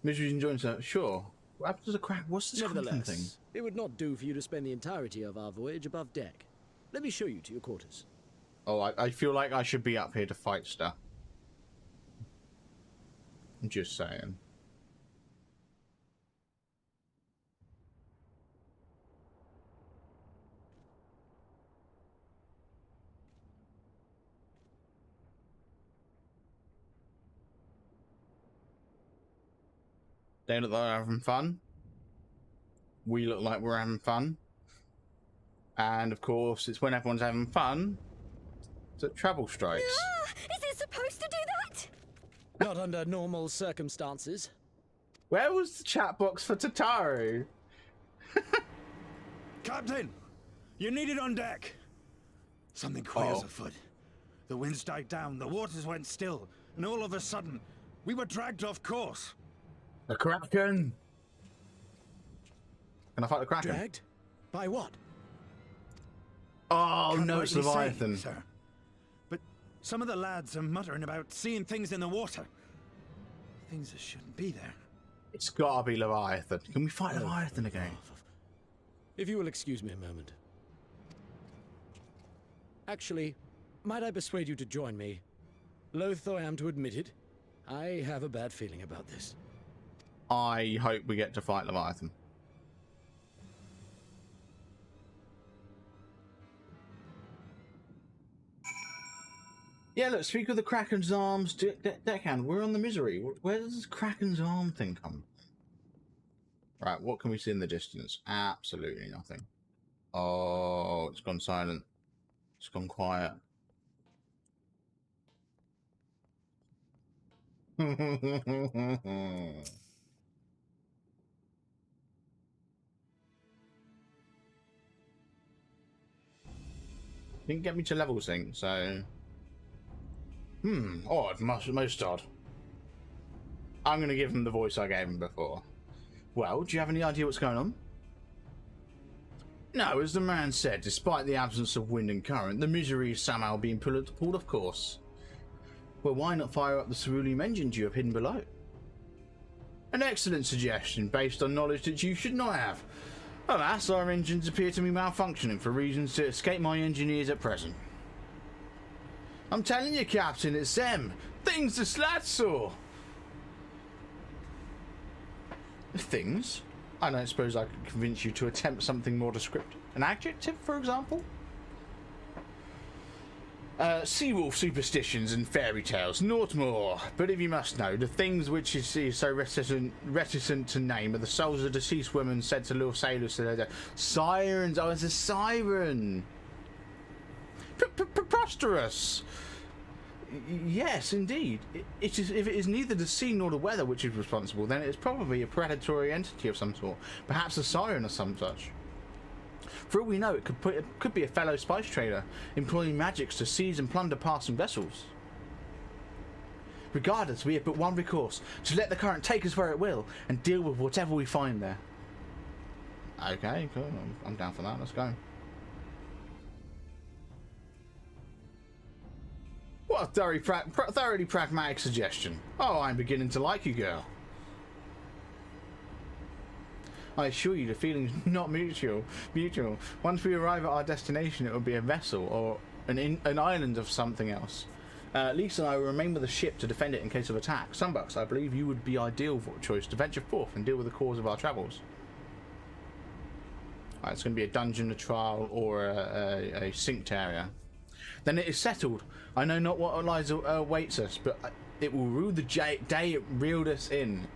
Misery's enjoying herself. Sure. What happens to the crack? What's this cracking thing? It would not do for you to spend the entirety of our voyage above deck. Let me show you to your quarters. Oh, I feel like I should be up here to fight stuff. I'm just saying. They look like they're having fun. We look like we're having fun. And of course, it's when everyone's having fun that trouble strikes. Is it supposed to do that? Not under normal circumstances. Where was the chat box for Tataru? Captain! You're needed on deck! Something queer's afoot. The winds died down, the waters went still, and all of a sudden, we were dragged off course. The Kraken! Can I fight the Kraken? Dragged? By what? Oh, Can't no, it's rightly say, Leviathan. sir. But some of the lads are muttering about seeing things in the water. Things that shouldn't be there. It's gotta be Leviathan. Can we fight Leviathan again? If you will excuse me a moment. Actually, might I persuade you to join me? Loath though I am to admit it, I have a bad feeling about this. I hope we get to fight Leviathan. Yeah, look, speak of the Kraken's arms, deckhand, we're on the Misery. Where does this Kraken's arm thing come from? Right, what can we see in the distance? Absolutely nothing. Oh, it's gone silent. It's gone quiet. Didn't get me to level sync, so... odd, most odd. I'm going to give him the voice I gave him before. Well, do you have any idea what's going on? No, as the man said, despite the absence of wind and current, the Misery is somehow being pulled off course. Well, why not fire up the cerulean engines you have hidden below? An excellent suggestion, based on knowledge that you should not have. Alas, our engines appear to be malfunctioning for reasons that escape my engineers at present. I'm telling you, Captain, it's them. Things the slats saw. Things? I don't suppose I could convince you to attempt something more descriptive. An adjective, for example? Seawolf superstitions and fairy tales, naught more. But if you must know, the things which you see so reticent to name are the souls of deceased women said to lure sailors to their death. Sirens! Oh, it's a siren! Preposterous! Yes, indeed. It is, if it is neither the sea nor the weather which is responsible, then it is probably a predatory entity of some sort. Perhaps a siren or some such. For all we know, it could be a fellow spice trader, employing magics to seize and plunder passing vessels. Regardless, we have but one recourse, to let the current take us where it will, and deal with whatever we find there. Okay, cool. I'm down for that. Let's go. What a thoroughly pragmatic suggestion. Oh, I'm beginning to like you, girl. I assure you the feeling's not mutual. Once we arrive at our destination, it will be a vessel or an island of something else. Lisa and I will remain with the ship to defend it in case of attack. Sunbucks, I believe you would be ideal choice to venture forth and deal with the cause of our travels. Right, it's going to be a dungeon, a trial, or a synced area. Then it is settled. I know not what lies awaits us, but it will rue the day it reeled us in.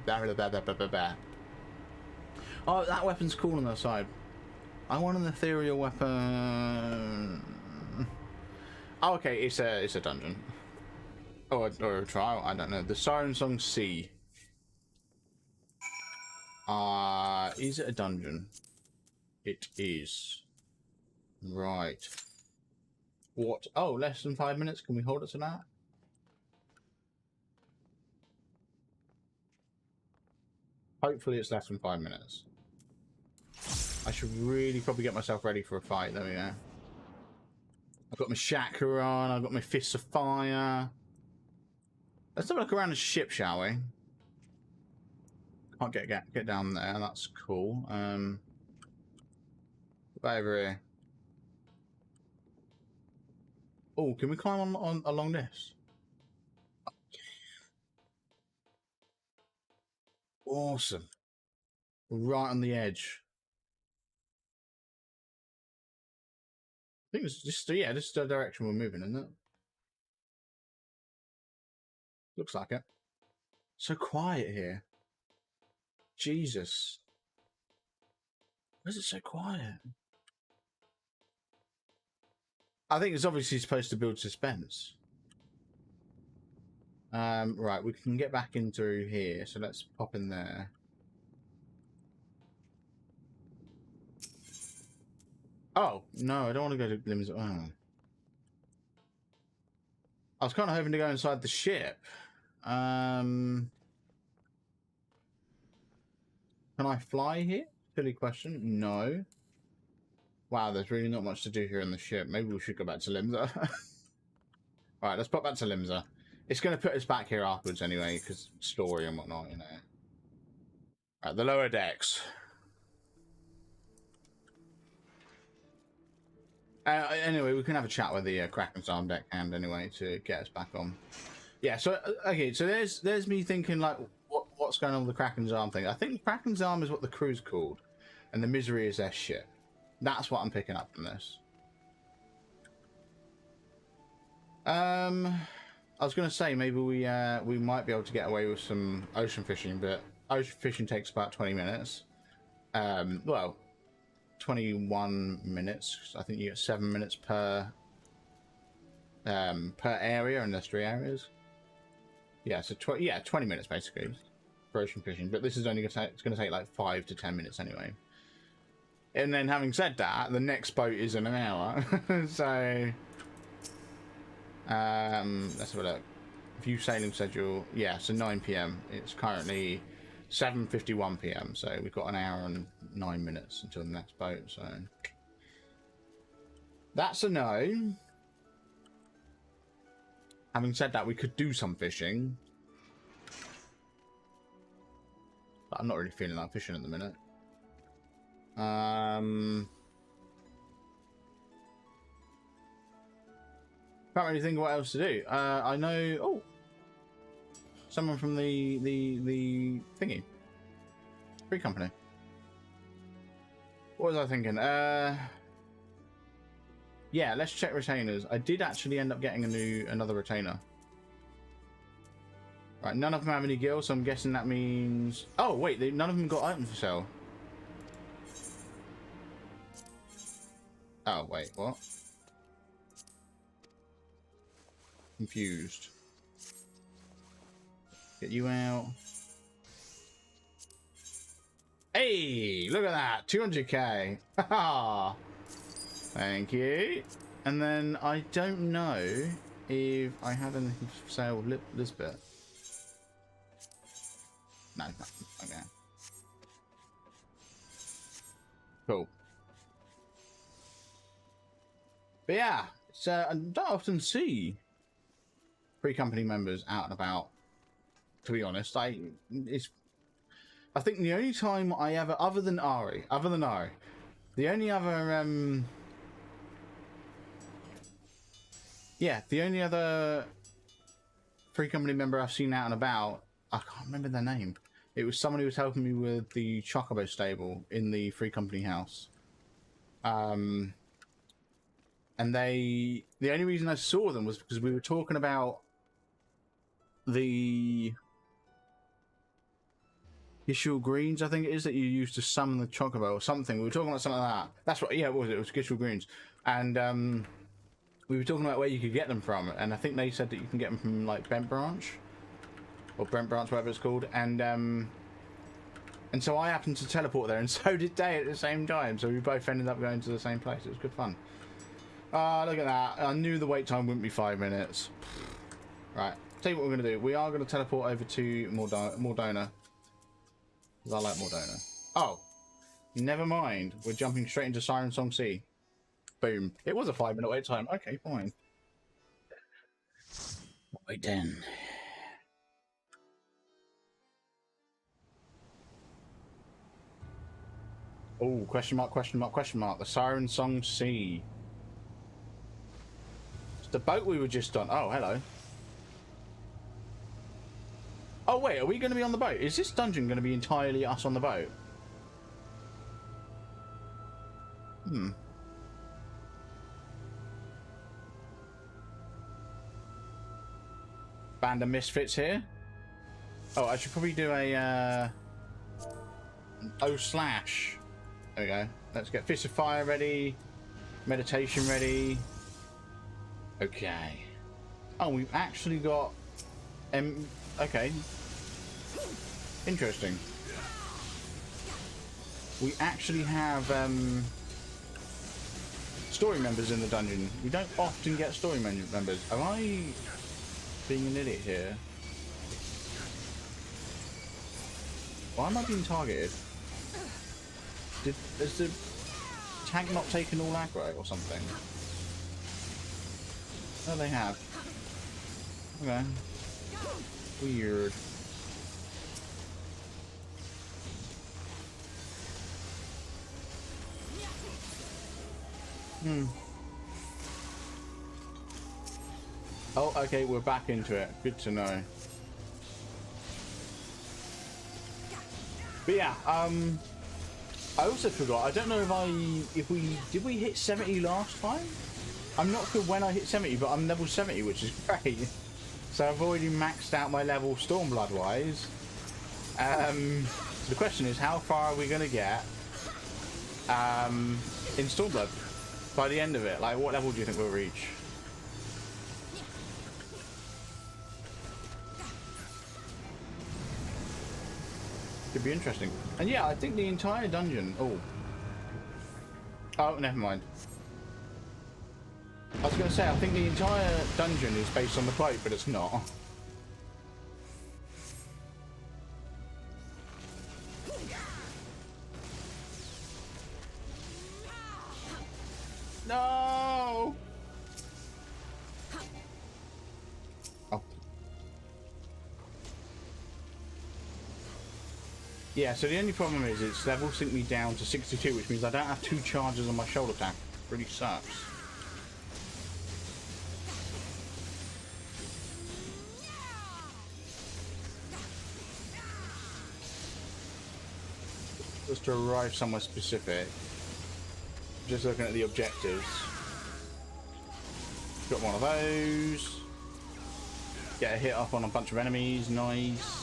Oh, that weapon's cool on the side. I want an ethereal weapon. Oh, okay, it's a dungeon. Or a trial, I don't know. The Sirensong Sea. Is it a dungeon? It is. Right. What? Oh, less than 5 minutes? Can we hold it to that? Hopefully it's less than 5 minutes. I should really probably get myself ready for a fight. There we go. I've got my shaka on. I've got my fists of fire. Let's have a look around the ship, shall we? Can't get down there. That's cool. Over here. Oh, can we climb on along this? Awesome. Right on the edge. I think it's just, yeah, this is the direction we're moving, isn't it? Looks like it. So quiet here. Jesus. Why is it so quiet? I think it's obviously supposed to build suspense. Right, we can get back in through here, so let's pop in there. Oh, no, I don't want to go to Limbs. Oh. I was kind of hoping to go inside the ship. Can I fly here? Silly question. No. Wow, there's really not much to do here in the ship. Maybe we should go back to Limsa. Alright, let's pop back to Limsa. It's going to put us back here afterwards anyway, because story and whatnot, you know. Alright, the lower decks. Anyway, we can have a chat with the Kraken's Arm deck hand anyway to get us back on. Yeah, so, okay, so there's me thinking, like, what's going on with the Kraken's Arm thing? I think the Kraken's Arm is what the crew's called, and the Misery is their ship. That's what I'm picking up from this. I was going to say maybe we might be able to get away with some ocean fishing, but ocean fishing takes about 20 minutes. Well, 21 minutes. I think you get 7 minutes per area, and there's 3 areas. Yeah, so 20 minutes basically for ocean fishing. But this is only going to take like 5 to 10 minutes anyway. And then having said that, the next boat is in an hour. So let's have a look. View sailing schedule. Yeah, so 9 PM. It's currently 7:51 PM. So we've got an hour and 9 minutes until the next boat. So that's a no. Having said that, we could do some fishing. But I'm not really feeling like fishing at the minute. Can't really think of what else to do. I know. Oh, someone from the thingy, free company. What was I thinking? Yeah, let's check retainers. I did actually end up getting another retainer. Right, none of them have any gills, so I'm guessing that means. Oh wait, none of them got items for sale. Oh, wait, what? Confused. Get you out. Hey, look at that. 200k. Haha. Thank you. And then I don't know if I have anything for sale with Lisbeth. No, nothing. Okay. Cool. But yeah, so I don't often see free company members out and about. To be honest, I think the only time I ever, other than Ari, the only other the only other free company member I've seen out and about, I can't remember their name. It was someone who was helping me with the Chocobo stable in the free company house. And the only reason I saw them was because we were talking about the Gishul greens, I think it is, that you use to summon the Chocobo or something. We were talking about something like that. That's what, yeah, what was it? It was Gishul greens. And we were talking about where you could get them from, and I think they said that you can get them from like Bent Branch or Brent Branch, whatever it's called. And so I happened to teleport there, and so did Day at the same time. So we both ended up going to the same place. It was good fun. Look at that. I knew the wait time wouldn't be 5 minutes. Right. Tell you what we're going to do. We are going to teleport over to Mordona. Because I like Mordona. Oh. Never mind. We're jumping straight into Sirensong Sea. Boom. It was a 5-minute wait time. Okay, fine. Wait then. Oh, question mark, question mark, question mark. The Sirensong Sea. It's the boat we were just on. Oh, hello. Oh, wait, are we going to be on the boat? Is this dungeon going to be entirely us on the boat? Hmm. Band of misfits here. Oh, I should probably do a O slash. There we go. Let's get Fist of Fire ready. Meditation ready. Okay. Oh, we've actually got okay. Interesting. We actually have story members in the dungeon. We don't often get story members. Am I being an idiot here? Why am I being targeted? Has the tank not taken all aggro or something? Oh, they have. Okay. Weird. Hmm. Oh, okay, we're back into it. Good to know. But yeah, I also forgot. I don't know if did we hit 70 last time? I'm not sure when I hit 70, but I'm level 70, which is great. So I've already maxed out my level Stormblood wise. The question is, how far are we going to get in Stormblood by the end of it? Like, what level do you think we'll reach? Could be interesting. And yeah, I think the entire dungeon. Oh, never mind. I was going to say, I think the entire dungeon is based on the boat, but it's not. No! Oh. Yeah, so the only problem is it's level synced me down to 62, which means I don't have 2 charges on my shoulder attack. Really sucks. Just to arrive somewhere specific. Just looking at the objectives. Got one of those. Get a hit up on a bunch of enemies. Nice.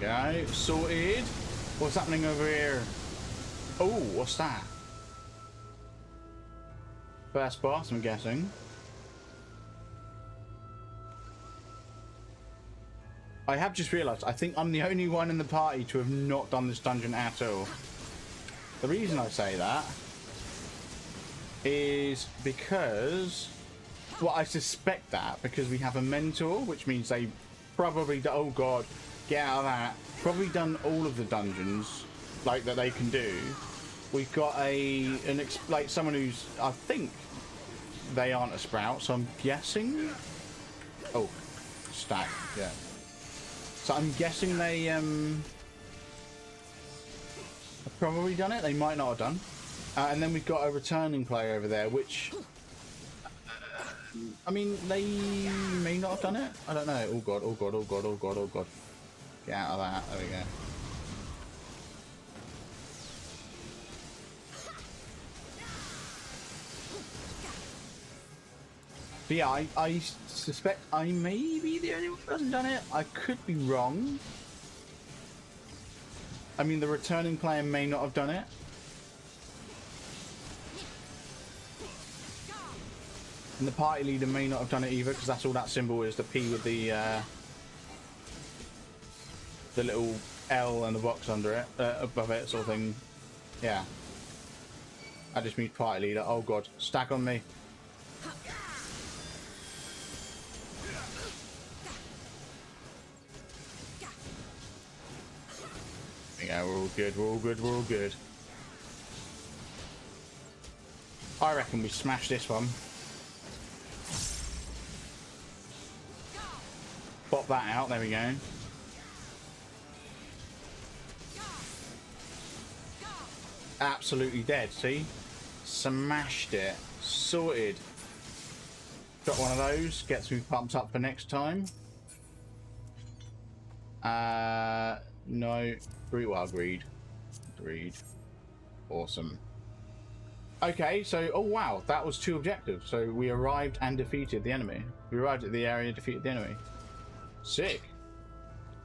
go. Sorted. What's happening over here? Oh, what's that? First boss, I'm guessing. I have just realised, I think I'm the only one in the party to have not done this dungeon at all. The reason I say that is because, well, I suspect that because we have a mentor, which means they probably, oh god, get out of that, probably done all of the dungeons like that they can do. We've got like someone who's, I think they aren't a sprout, so I'm guessing, oh, stack, yeah. So I'm guessing they have probably done it. They might not have done. And then we've got a returning player over there, which I mean, they may not have done it. I don't know. Oh god! Oh god! Oh god! Oh god! Oh god! Get out of that. There we go. But yeah, I suspect I may be the only one who hasn't done it. I could be wrong. I mean, the returning player may not have done it. And the party leader may not have done it either, because that's all that symbol is, the P with the little L and the box under it, above it, sort of thing. Yeah. That just means party leader. Oh god, stack on me. Yeah, we're all good, we're all good, we're all good. I reckon we smash this one. Pop that out, there we go. Absolutely dead, see? Smashed it. Sorted. Got one of those, gets me pumped up for next time. No. Agreed. Awesome. Okay, so, oh wow, that was 2 objectives. So we arrived and defeated the enemy. We arrived at the area and defeated the enemy. Sick.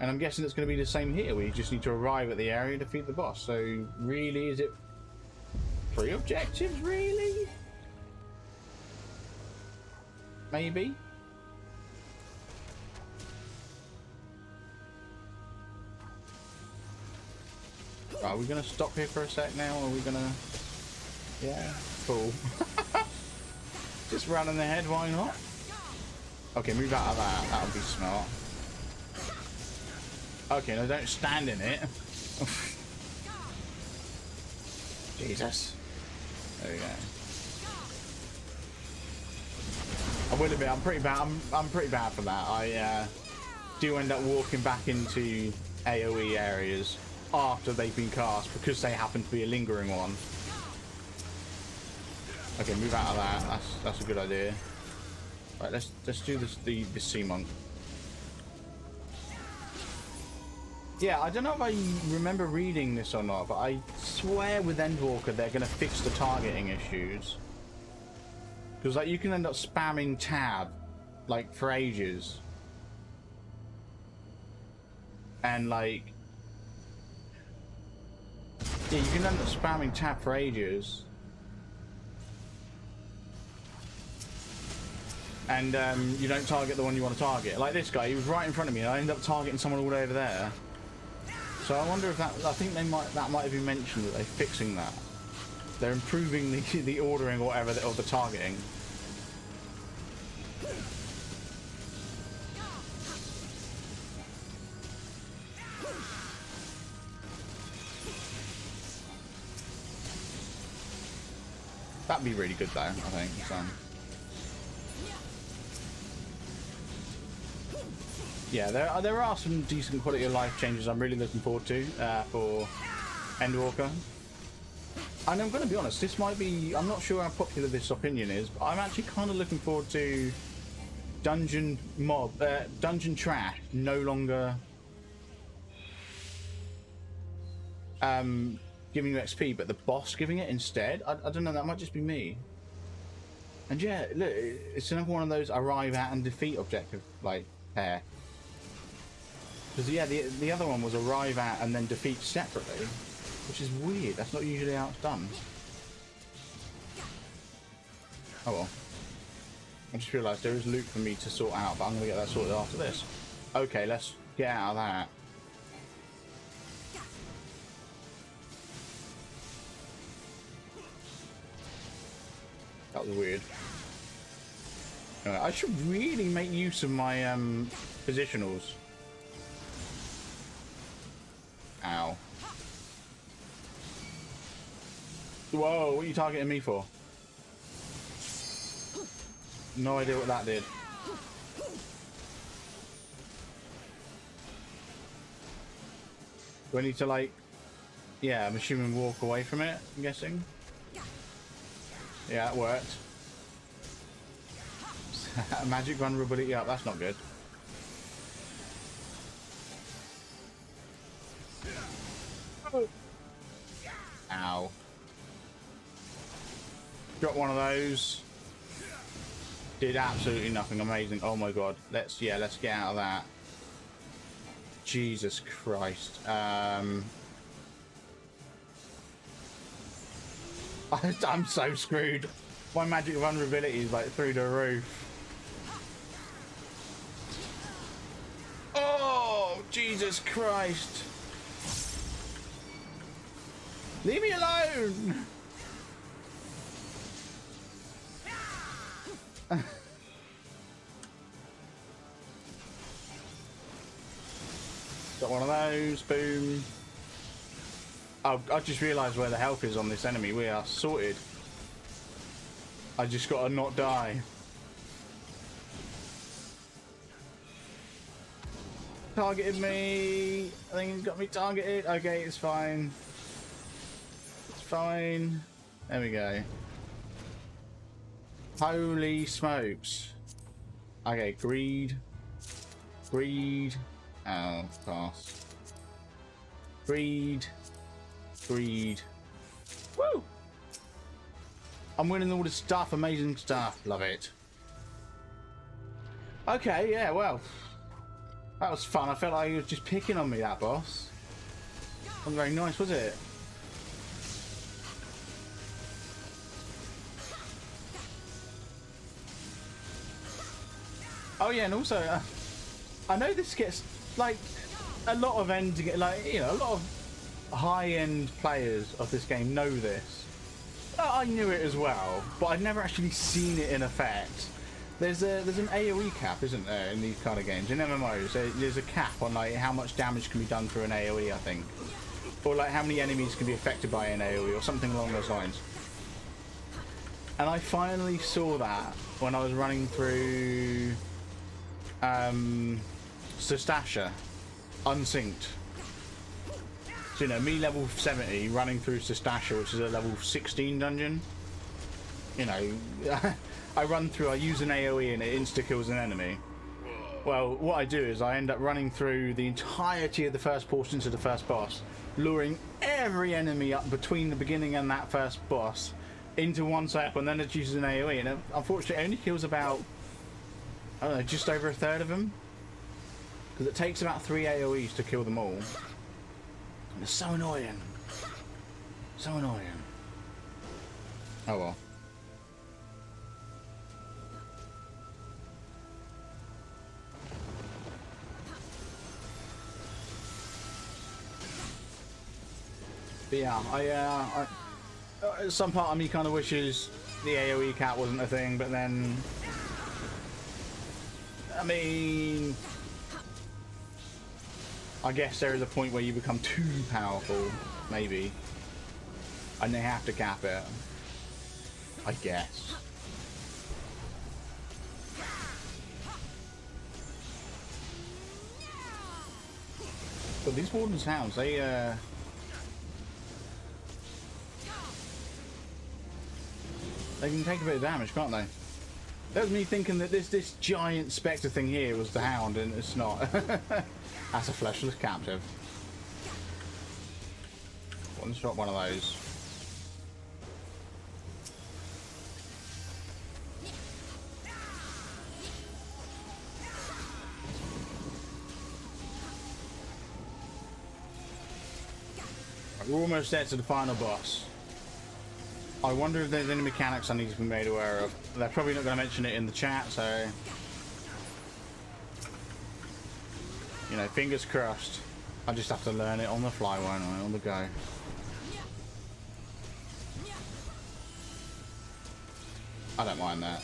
And I'm guessing it's going to be the same here. We just need to arrive at the area and defeat the boss. So really, is it 3 objectives, really? Maybe? Are we going to stop here for a sec now? Or are we going to... Yeah, cool. Just running ahead, why not? Okay, move out of that. That would be smart. Okay, no, don't stand in it. Jesus. There we go. I will admit, I'm pretty bad. I'm pretty bad for that. I do end up walking back into AoE areas after they've been cast because they happen to be a lingering one. Okay, move out of that. That's a good idea. Right, let's do this the sea monk. Yeah, I don't know if I remember reading this or not, but I swear with Endwalker they're gonna fix the targeting issues. Because like you can end up spamming tab like for ages. And like yeah, you can end up spamming tab for ages. And you don't target the one you want to target. Like this guy, he was right in front of me and I ended up targeting someone all the way over there. So I wonder if that, I think that might have been mentioned that they're fixing that. They're improving the ordering or whatever of the targeting. That'd be really good though, I think. So. Yeah, there are some decent quality of life changes I'm really looking forward to for Endwalker. And I'm going to be honest, this might be, I'm not sure how popular this opinion is, but I'm actually kind of looking forward to dungeon trash no longer giving you XP, but the boss giving it instead. I don't know, that might just be me. And yeah, look, it's another one of those arrive at and defeat objective, like, pair. Because yeah, the other one was arrive at and then defeat separately, which is weird. That's not usually how it's done. Oh well. I just realised there is loot for me to sort out, but I'm going to get that sorted after this. Okay, let's get out of that. That was weird. I should really make use of my positionals. Ow. Whoa, what are you targeting me for? No idea what that did. Do I need to, like... Yeah, I'm assuming walk away from it, I'm guessing. Yeah, it worked. Magic vulnerability up, that's not good. Ow. Drop one of those. Did absolutely nothing. Amazing. Oh my god. Let's get out of that. Jesus Christ. I'm so screwed. My magic vulnerability is like through the roof. Oh, Jesus Christ. Leave me alone. Got one of those. Boom. Oh, I just realised where the health is on this enemy. We are sorted. I just gotta not die. Targeted me. I think he's got me targeted. Okay, it's fine. It's fine. There we go. Holy smokes. Okay, greed. Greed. Oh, pass. Greed. Greed. Woo! I'm winning all the stuff. Amazing stuff. Love it. Okay, yeah, well. That was fun. I felt like he was just picking on me, that boss. Wasn't very nice, was it? Oh yeah, and also, I know this gets, like, a lot of like, you know, a lot of high-end players of this game know this. I knew it as well, but I'd never actually seen it in effect. There's an AoE cap, isn't there, in these kind of games? In MMOs, there's a cap on like how much damage can be done through an AoE, I think, or like how many enemies can be affected by an AoE, or something along those lines. And I finally saw that when I was running through Stastasha, unsynced. So, you know, me level 70 running through Stastasha, which is a level 16 dungeon. You know, I run through, I use an AoE and it insta-kills an enemy. Well, what I do is I end up running through the entirety of the first portion to the first boss, luring every enemy up between the beginning and that first boss into one circle, and then it uses an AoE, and it, unfortunately it only kills about, I don't know, just over a third of them. Because it takes about 3 AoEs to kill them all. And it's so annoying. So annoying. Oh well. But yeah, some part of me kind of wishes the AoE cap wasn't a thing, but then, I mean, I guess there is a point where you become too powerful, maybe, and they have to cap it, I guess. But these Warden's Hounds, they can take a bit of damage, can't they? That was me thinking that this giant spectre thing here was the Hound, and it's not. That's a fleshless captive. One shot, one of those. We're almost there to the final boss. I wonder if there's any mechanics I need to be made aware of. They're probably not going to mention it in the chat, so... You know, fingers crossed. I just have to learn it on the fly, won't I? On the go. I don't mind that.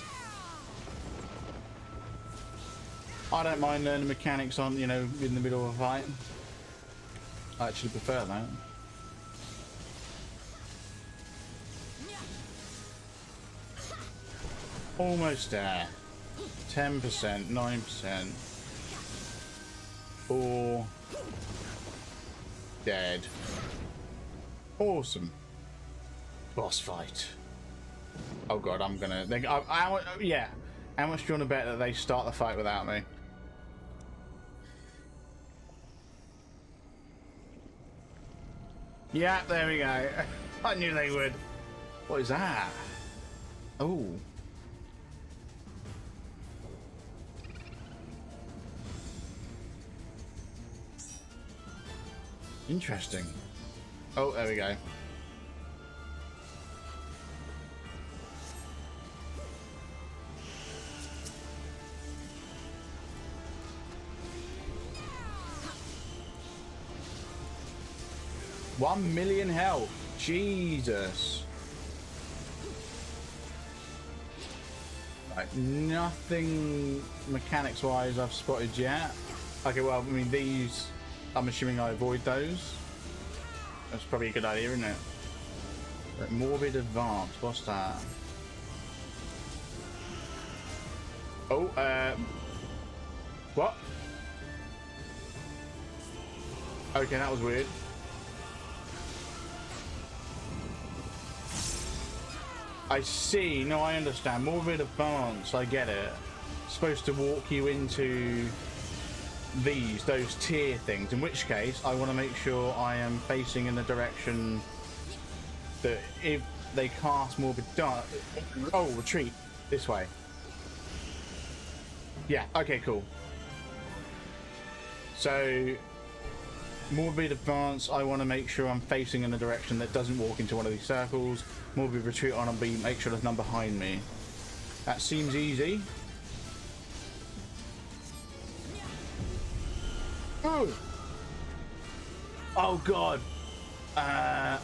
I don't mind learning mechanics on, you know, in the middle of a fight. I actually prefer that. Almost there. 10%, 9%. 4. Dead. Awesome. Boss fight. Oh god, I'm gonna... yeah. How much do you want to bet that they start the fight without me? Yeah, there we go. I knew they would. What is that? Oh. Interesting. Oh, there we go. $1 million health. Jesus. Right, nothing mechanics wise I've spotted yet. Okay, well, I mean, these, I'm assuming I avoid those. That's probably a good idea, isn't it? Right, morbid advance, what's that? Oh, what? Okay, that was weird. I see. No, I understand. Morbid advance. I get it. It's supposed to walk you into those tier things. In which case, I want to make sure I am facing in the direction that if they cast morbid dart. Oh, retreat this way. Yeah. Okay. Cool. So, morbid advance. I want to make sure I'm facing in the direction that doesn't walk into one of these circles. Morbid retreat on a beam, make sure there's none behind me. That seems easy. Oh! Oh god!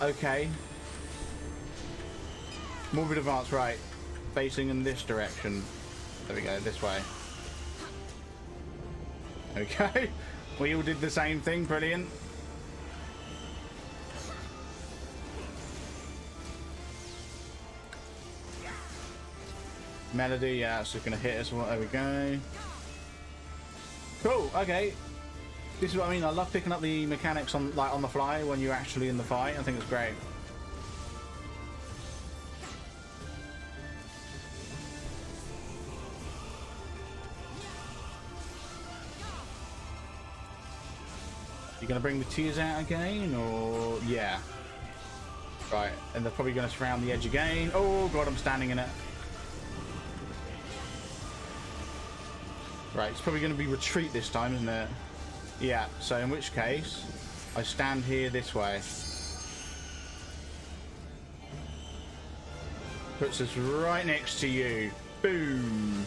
Okay. Morbid advance, right. Facing in this direction. There we go, this way. Okay. We all did the same thing, brilliant. Melody, yeah, it's just gonna hit us. There we go. Cool. Okay. This is what I mean. I love picking up the mechanics on the fly when you're actually in the fight. I think it's great. You gonna bring the tears out again, or yeah? Right, and they're probably gonna surround the edge again. Oh god, I'm standing in it. Right, it's probably going to be retreat this time, isn't it? Yeah, so in which case, I stand here this way. Puts us right next to you. Boom!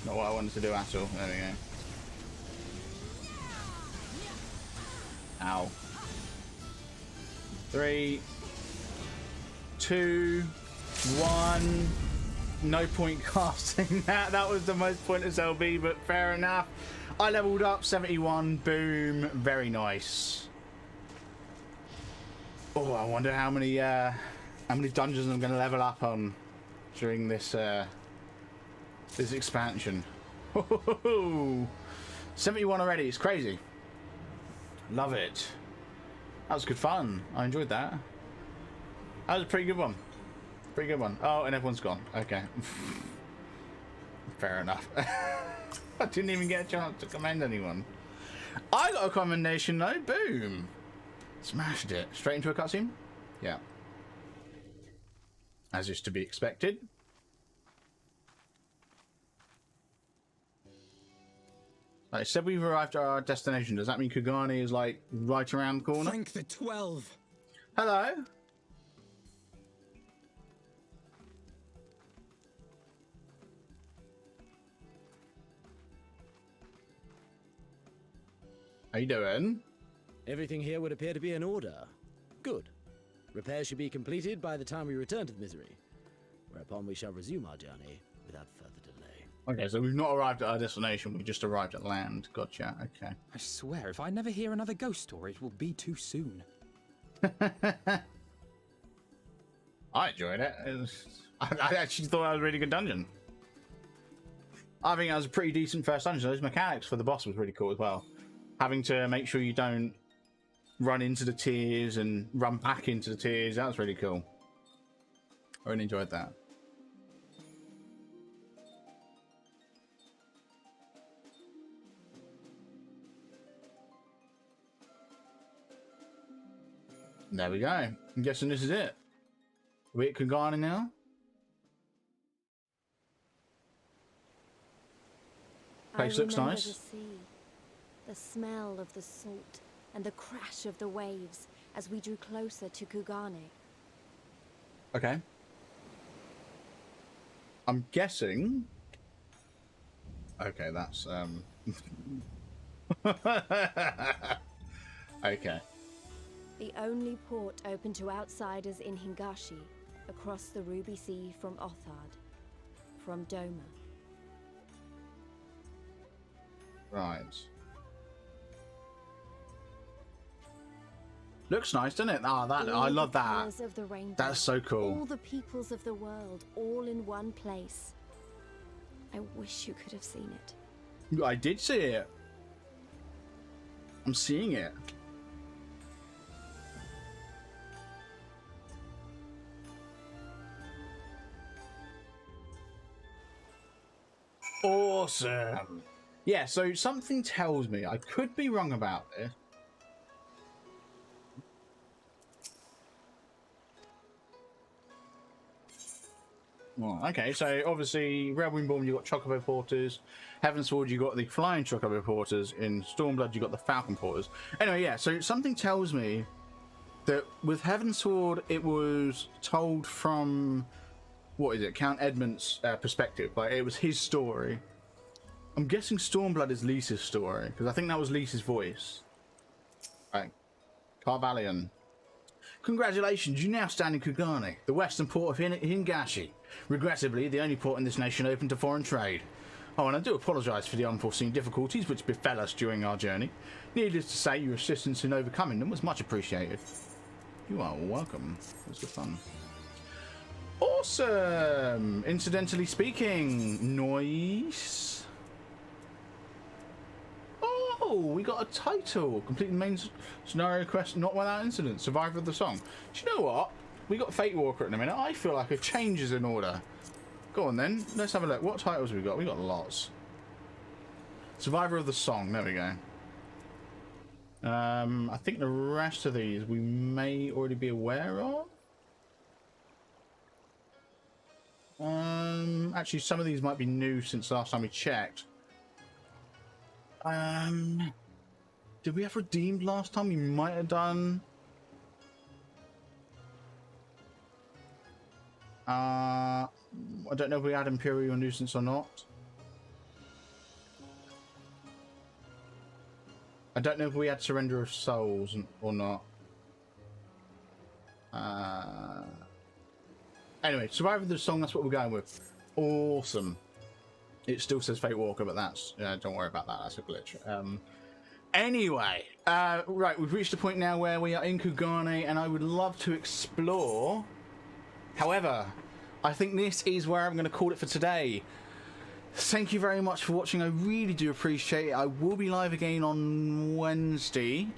Not what I wanted to do at all. There we go. Ow. 3, 2, 1... No point casting that. That was the most pointless LB, but fair enough. I leveled up 71. Boom. Very nice. Oh, I wonder how many dungeons I'm going to level up on during this this expansion. 71 already. It's crazy. Love it. That was good fun. I enjoyed that. That was a pretty good one. Pretty good one. Oh, and everyone's gone. Okay. Fair enough. I didn't even get a chance to commend anyone. I got a commendation though. Boom. Smashed it. Straight into a cutscene? Yeah. As is to be expected. Right, said we've arrived at our destination. Does that mean Kugani is like right around the corner? Thank the 12. Hello. How you doing? Everything here would appear to be in order. Good. Repairs should be completed by the time we return to the Misery, whereupon we shall resume our journey without further delay. Okay, so we've not arrived at our destination, we just arrived at land. Gotcha, okay. I swear, if I never hear another ghost story, it will be too soon. I enjoyed it. I actually thought that was a really good dungeon. I think that was a pretty decent first dungeon. Those mechanics for the boss was really cool as well. Having to make sure you don't run into the tiers and run back into the tiers, that was really cool. I really enjoyed that. There we go. I'm guessing this is it. Are we at Kugani now? Place looks nice. The sea, the smell of the salt, and the crash of the waves as we drew closer to Kugani. Okay. I'm guessing. Okay, that's okay. The only port open to outsiders in Hingashi, across the Ruby Sea from Othard, from DHONA. Right. Looks nice, doesn't it? Ah, that I love that. Of the rainbow, that's so cool. All the peoples of the world, all in one place. I wish you could have seen it. I did see it. I'm seeing it. Awesome. Yeah, so something tells me, I could be wrong about this. Well, okay, so obviously, Realmborn, you got Chocobo Porters. Heavensward, you got the Flying Chocobo Porters. In Stormblood, you got the Falcon Porters. Anyway, yeah, so something tells me that with Heavensward, it was told from, what is it, Count Edmund's perspective. Like, it was his story. I'm guessing Stormblood is Lisa's story, because I think that was Lisa's voice. Right. Carvalion. Congratulations, you now stand in Kugani, the western port of Hingashi. Regrettably, the only port in this nation open to foreign trade. Oh, and I do apologise for the unforeseen difficulties which befell us during our journey. Needless to say, your assistance in overcoming them was much appreciated. You are welcome. It was good fun. Awesome! Incidentally speaking, noise. Oh, we got a title. Complete the main scenario quest, not without incident. Survivor of the song. Do you know what? We got Fate Walker in a minute. I feel like a change is in order. Go on then. Let's have a look. What titles have we got? We got lots. Survivor of the song. There we go. I think the rest of these we may already be aware of. Actually, some of these might be new since last time we checked. Did we have redeemed last time? We might have done. I don't know if we had Imperial Nuisance or not. I don't know if we had Surrender of Souls or not. Anyway, Survivor of the Song, that's what we're going with. Awesome. It still says Fate Walker, but that's... don't worry about that, that's a glitch. Anyway, right, we've reached a point now where we are in Kugani, and I would love to explore. However, I think this is where I'm going to call it for today. Thank you very much for watching. I really do appreciate it. I will be live again on Wednesday,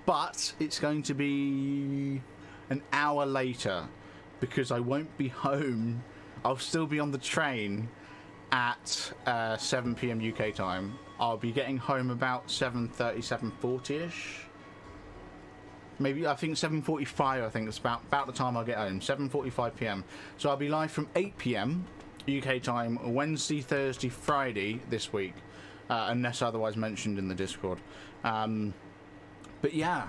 but it's going to be an hour later because I won't be home. I'll still be on the train at 7 PM UK time. I'll be getting home about 7:30, 7:40ish. Maybe, I think 7:45, I think it's about the time I'll get home. 7:45 PM. So I'll be live from 8 PM UK time, Wednesday, Thursday, Friday this week. unless otherwise mentioned in the Discord. But yeah,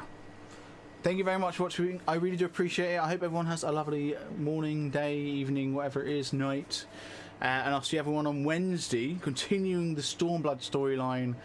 thank you very much for watching. I really do appreciate it. I hope everyone has a lovely morning, day, evening, whatever it is, night. And I'll see everyone on Wednesday, continuing the Stormblood storyline.